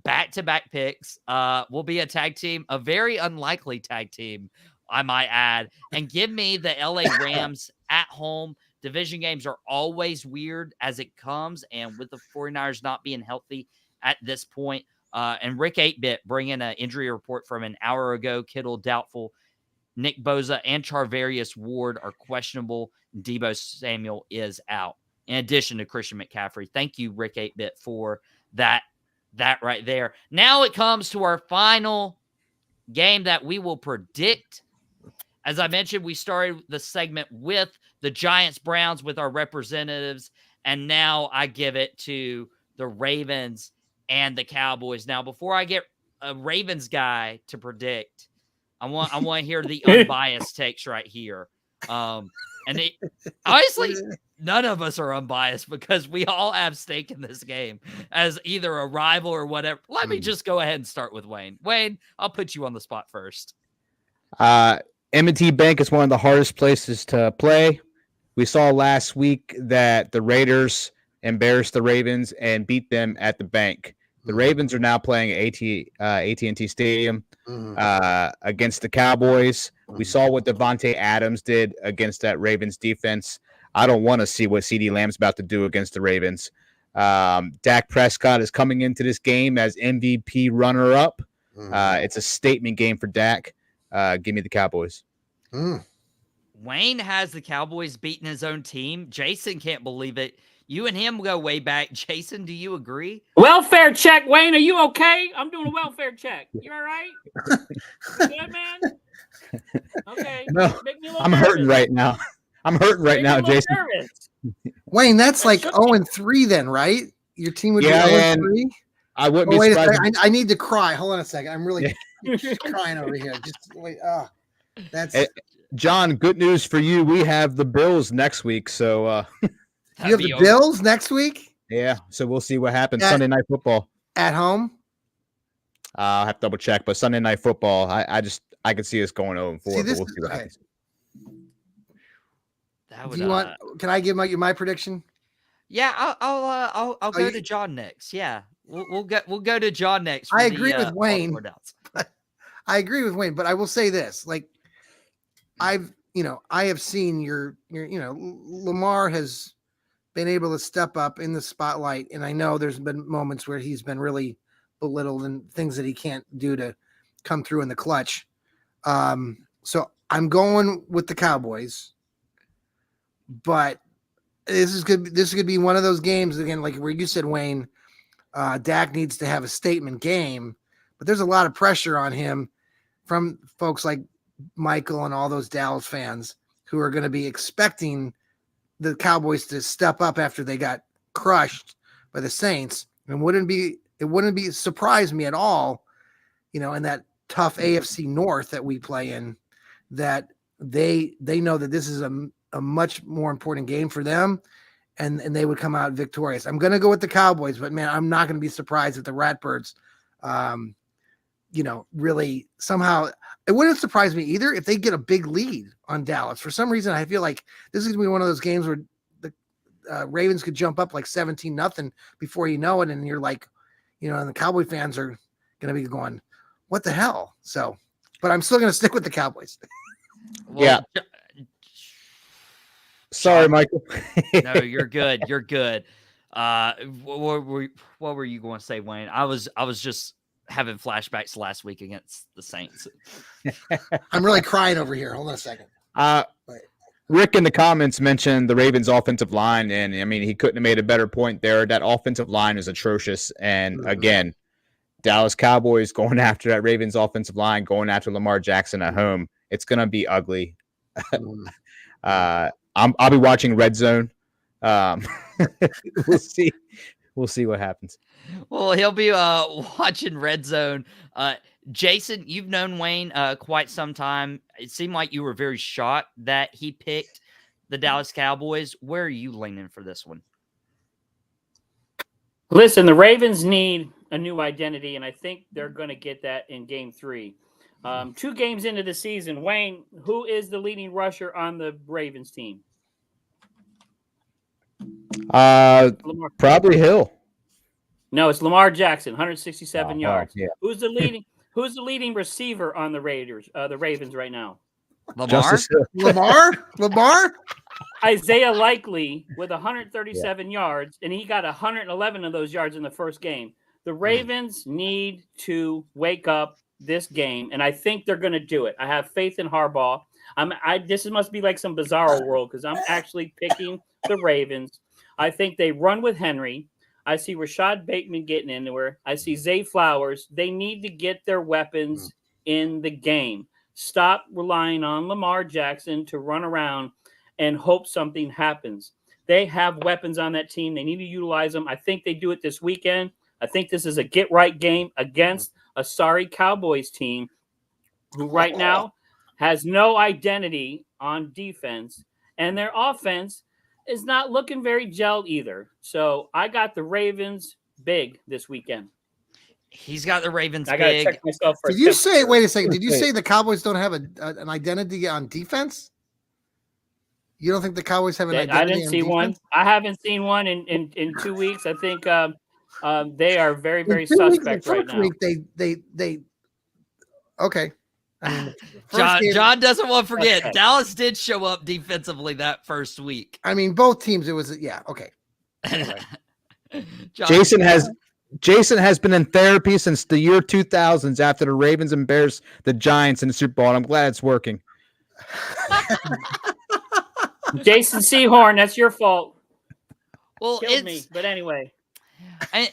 back-to-back picks. We'll be a tag team, a very unlikely tag team, I might add, and give me the LA Rams at home. Division games are always weird as it comes, and with the 49ers not being healthy at this point, and Rick 8-Bit bringing an injury report from an hour ago, Kittle doubtful, Nick Bosa and Charvarius Ward are questionable, Deebo Samuel is out, in addition to Christian McCaffrey. Thank you, Rick 8-Bit, for that right there. Now it comes to our final game that we will predict. As I mentioned, we started the segment with the Giants-Browns with our representatives, and now I give it to the Ravens and the Cowboys. Now, before I get a Ravens guy to predict, I want to hear the unbiased takes right here. Honestly, none of us are unbiased because we all have stake in this game as either a rival or whatever. Let me just go ahead and start with Wayne. Wayne, I'll put you on the spot first. M&T Bank is one of the hardest places to play. We saw last week that the Raiders embarrassed the Ravens and beat them at the bank. The Ravens are now playing at AT&T Stadium against the Cowboys. We saw what Devontae Adams did against that Ravens defense. I don't want to see what CeeDee Lamb's about to do against the Ravens. Dak Prescott is coming into this game as MVP runner-up. It's a statement game for Dak. Give me the Cowboys. Wayne has the Cowboys beating his own team. Jason can't believe it. You and him go way back. Jason, do you agree? Welfare check, Wayne. Are you okay? I'm doing a welfare check. You all right? You good, man? Okay. No, I'm hurting right now. Jason. Wayne, that's like 0-3 then, right? Your team would be 0-3? I wouldn't be wait surprised. a second. I need to cry. Hold on a second. I'm really crying over here. Just wait. That's John, good news for you. We have the Bills next week. So you have the Bills next week? Yeah. So we'll see what happens. Sunday Night Football. At home? I'll have to double check. But Sunday Night Football, I can see us going 0-4. But we'll see what happens. Do you want? Can I give my prediction? Yeah, I'll go to John next. Yeah, we'll go to John next. I agree with Wayne. I agree with Wayne, but I will say this: like, I have seen your Lamar has been able to step up in the spotlight, and I know there's been moments where he's been really belittled and things that he can't do to come through in the clutch. So I'm going with the Cowboys. But this is good. This is going to be one of those games again, like where you said, Wayne, Dak needs to have a statement game, but there's a lot of pressure on him from folks like Michael and all those Dallas fans who are going to be expecting the Cowboys to step up after they got crushed by the Saints. And it wouldn't be surprise me at all, in that tough AFC North that we play in, that they know that this is a much more important game for them, and they would come out victorious. I'm going to go with the Cowboys, but man, I'm not going to be surprised if the Ratbirds, really somehow, it wouldn't surprise me either if they get a big lead on Dallas. For some reason, I feel like this is going to be one of those games where the Ravens could jump up like 17-0 before you know it. And you're like, and the Cowboy fans are going to be going, what the hell? So, but I'm still going to stick with the Cowboys. Well, yeah. Sorry, Michael. No, you're good. You're good. What were you going to say, Wayne? I was just having flashbacks last week against the Saints. I'm really crying over here. Hold on a second. Rick in the comments mentioned the Ravens' offensive line, and I mean, he couldn't have made a better point there. That offensive line is atrocious. And again, Dallas Cowboys going after that Ravens offensive line, going after Lamar Jackson at home. It's going to be ugly. I'll be watching Red Zone. We'll see what happens. Well, he'll be watching Red Zone. Jason, you've known Wayne quite some time. It seemed like you were very shocked that he picked the Dallas Cowboys. Where are you leaning for this one? Listen, the Ravens need a new identity, and I think they're going to get that in Game 3. 2 games into the season, Wayne, who is the leading rusher on the Ravens team? Probably Hill. No, it's Lamar Jackson, 167 yards. Yeah. Who's the leading receiver on the Ravens right now? Lamar? Lamar? Isaiah Likely with 137 yards, and he got 111 of those yards in the first game. The Ravens need to wake up this game, and I think they're going to do it. I have faith in Harbaugh. This must be like some bizarro world because I'm actually picking the Ravens. I think they run with Henry. I see Rashad Bateman getting into her. I see Zay Flowers. They need to get their weapons in the game. Stop relying on Lamar Jackson to run around and hope something happens. They have weapons on that team. They need to utilize them. I think they do it this weekend. I think this is a get-right game against a sorry Cowboys team who right now has no identity on defense, and their offense is not looking very gelled either. So I got the Ravens big this weekend. He's got the Ravens I got to big. check myself for Did you say, wait a second, did you say the Cowboys don't have an identity on defense? You don't think the Cowboys have an identity? I didn't see one. I haven't seen one in 2 weeks. I think they are very, very suspect right now. Week, they okay. I mean, John doesn't want to forget, Okay. Dallas did show up defensively that first week. I mean, both teams, it was, okay. Anyway. Jason has been in therapy since the year 2000s after the Ravens embarrassed the Giants in the Super Bowl, and I'm glad it's working. Jason Sehorn, that's your fault. Well, Killed me, but anyway. And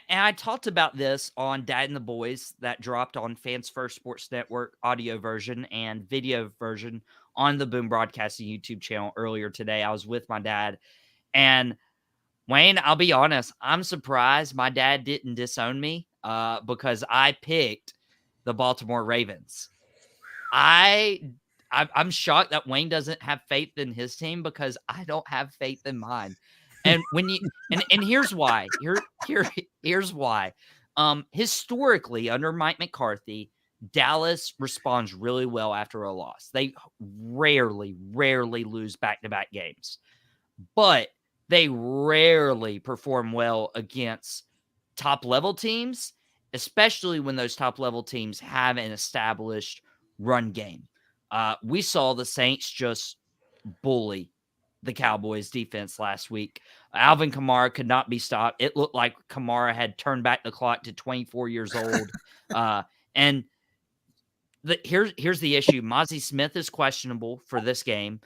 I talked about this on Dad and the Boys that dropped on Fans First Sports Network audio version and video version on the Boom Broadcasting YouTube channel earlier today. I was with my dad, and Wayne, I'll be honest, I'm surprised my dad didn't disown me because I picked the Baltimore Ravens. I'm shocked that Wayne doesn't have faith in his team because I don't have faith in mine. And when you and here's why. Here's why. Historically, under Mike McCarthy, Dallas responds really well after a loss. They rarely lose back-to-back games. But they rarely perform well against top-level teams, especially when those top-level teams have an established run game. We saw the Saints just bully the Cowboys defense last week. Alvin Kamara could not be stopped. It looked like Kamara had turned back the clock to 24 years old. And here's the issue. Mozzie Smith is questionable for this game.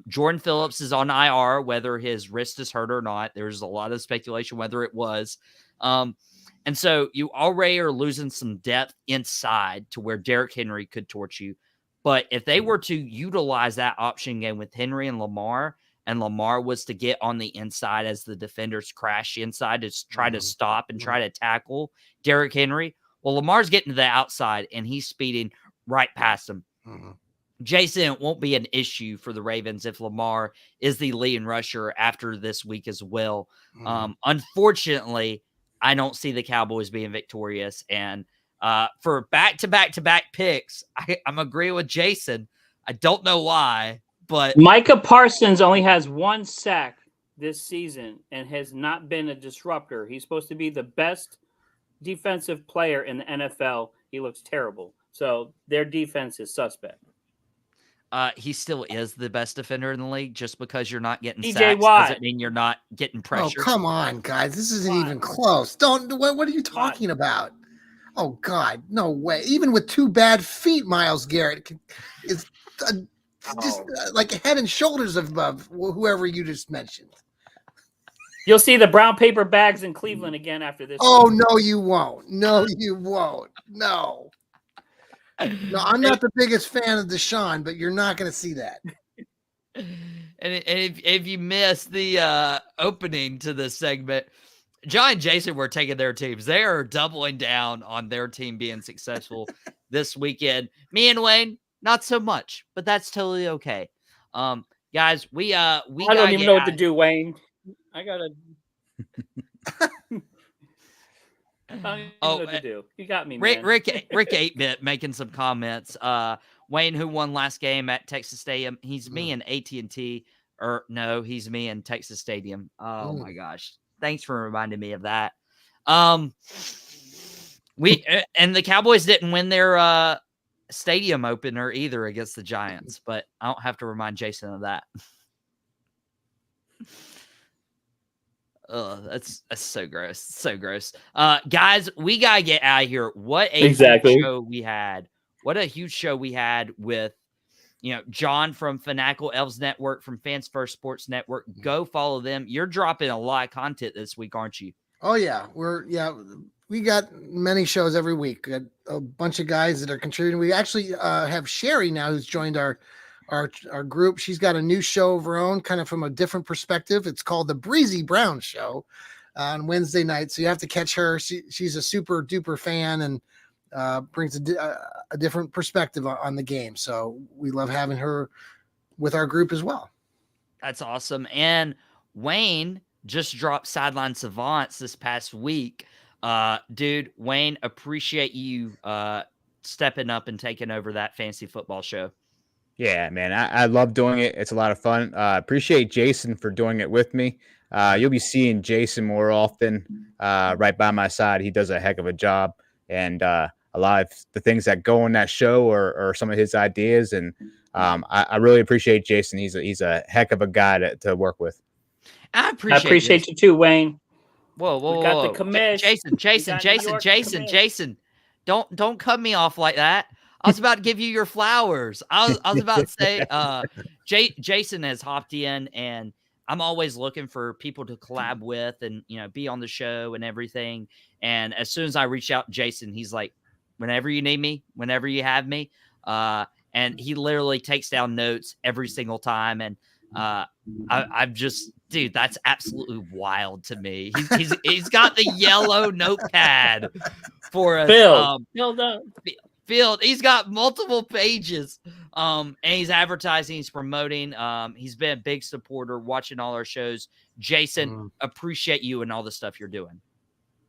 Jordan Phillips is on IR, whether his wrist is hurt or not. There's a lot of speculation whether it was. And so you already are losing some depth inside to where Derrick Henry could torch you. But if they were to utilize that option game with Henry and Lamar was to get on the inside as the defenders crash inside to try to stop and try to tackle Derrick Henry, well, Lamar's getting to the outside and he's speeding right past him. Jason, it won't be an issue for the Ravens if Lamar is the leading rusher after this week as well. Unfortunately, I don't see the Cowboys being victorious. And for back-to-back picks, I'm agreeing with Jason. I don't know why, but Micah Parsons only has 1 sack this season and has not been a disruptor. He's supposed to be the best defensive player in the NFL. He looks terrible. So their defense is suspect. He still is the best defender in the league. Just because you're not getting TJ sacks Watt. doesn't mean you're not getting pressure. Oh, come on, guys. This isn't even close. What are you talking about? Oh, God, no way. Even with 2 bad feet, Myles Garrett is like head and shoulders above whoever you just mentioned. You'll see the brown paper bags in Cleveland again after this. Oh, no, you won't. No, you won't. No. No, I'm not the biggest fan of Deshaun, but you're not going to see that. And if you missed the opening to this segment, John and Jason were taking their teams. They are doubling down on their team being successful this weekend. Me and Wayne, not so much, but that's totally okay. Guys, we I don't even know what to do, Wayne. I gotta. I don't even know what to do. You got me, man. Rick 8-Bit making some comments. Wayne, who won last game at Texas Stadium, he's me in AT&T. Or no, he's me in Texas Stadium. Oh my gosh. Thanks for reminding me of that. We and the Cowboys didn't win their stadium opener either against the Giants, but I don't have to remind Jason of that. Oh, that's so gross. So gross. Guys, we gotta get out of here. What a huge show we had. What a huge show we had with John from Fanatical Elfz Network, from Fans First Sports Network. Go follow them. You're dropping a lot of content this week, aren't you? Oh yeah, we got many shows every week. We got a bunch of guys that are contributing. We actually have Sherry now, who's joined our group. She's got a new show of her own, kind of from a different perspective. It's called the Breezy Brown Show on Wednesday night. So you have to catch her. She's a super duper fan and brings a different perspective on the game. So we love having her with our group as well. That's awesome. And Wayne just dropped Sideline Savants this past week. Dude, Wayne, appreciate you stepping up and taking over that fantasy football show. Yeah, man, I love doing it. It's a lot of fun. Appreciate Jason for doing it with me. You'll be seeing Jason more often right by my side. He does a heck of a job. And a lot of the things that go on that show are some of his ideas. And I really appreciate Jason. He's a heck of a guy to work with. I appreciate you too, Wayne. Whoa. We got the commish. Jason. Don't cut me off like that. I was about to give you your flowers. I was about to say, Jason has hopped in, and I'm always looking for people to collab with and, be on the show and everything. And as soon as I reach out to Jason, he's like, whenever you need me, whenever you have me. And he literally takes down notes every single time. And I'm just, dude, that's absolutely wild to me. He's got the yellow notepad for us. Filled up. He's got multiple pages. And he's advertising, he's promoting. He's been a big supporter, watching all our shows. Jason, appreciate you and all the stuff you're doing.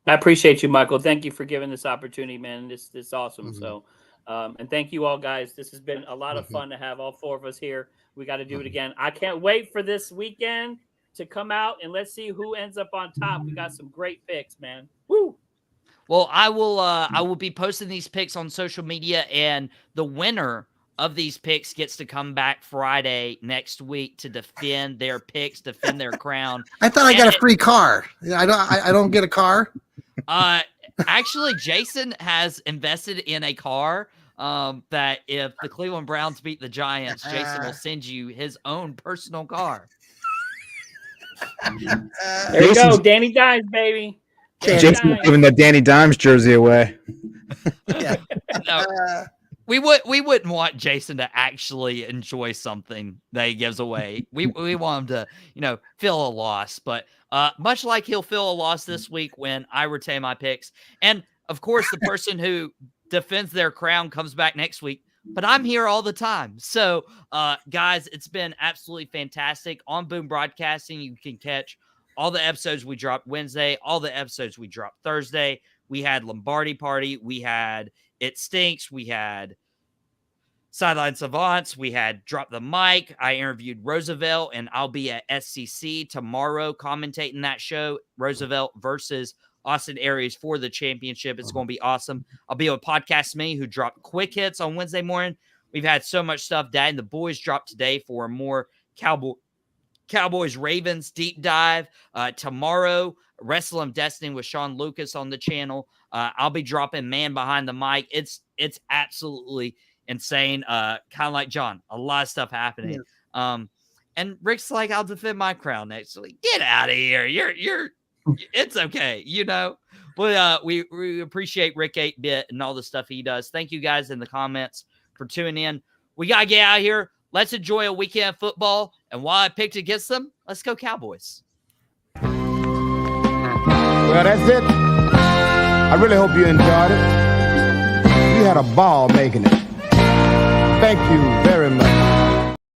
I appreciate you, Michael. Thank you for giving this opportunity, man. This is awesome. So, and thank you all, guys. This has been a lot of fun to have all four of us here. We got to do it again. I can't wait for this weekend to come out, and let's see who ends up on top. We got some great picks, man. Woo! Well, I will be posting these picks on social media, and the winner of these picks gets to come back Friday next week to defend their picks, defend their crown. I thought I got a free car. I don't get a car. Actually, Jason has invested in a car that if the Cleveland Browns beat the Giants, Jason will send you his own personal car. There you go, Danny Dimes, baby. Jason's giving the Danny Dimes jersey away. Yeah. No, we wouldn't want Jason to actually enjoy something that he gives away. We want him to, feel a loss. But much like he'll feel a loss this week when I retain my picks. And, of course, the person who defends their crown comes back next week. But I'm here all the time. So, guys, it's been absolutely fantastic. On Boom Broadcasting, you can catch all the episodes we dropped Wednesday, all the episodes we dropped Thursday. We had Lombardi Party. We had It Stinks. We had Sideline Savants. We had Drop the Mic. I interviewed Roosevelt, and I'll be at SCC tomorrow commentating that show, Roosevelt versus Austin Aries for the championship. It's going to be awesome. I'll be with Podcast Me, who dropped quick hits on Wednesday morning. We've had so much stuff. Dad and the boys dropped today for a more Cowboys Ravens deep dive. Tomorrow, Wrestling Destiny with Sean Lucas on the channel. I'll be dropping Man Behind the Mic. It's absolutely insane. Kind of like John, a lot of stuff happening. Yes. And Rick's like, I'll defend my crown next week. Get out of here. You're it's okay, But we appreciate Rick 8-Bit and all the stuff he does. Thank you guys in the comments for tuning in. We gotta get out of here. Let's enjoy a weekend of football. And while I picked against them, let's go Cowboys. Well, that's it. I really hope you enjoyed it. We had a ball making it. Thank you very much.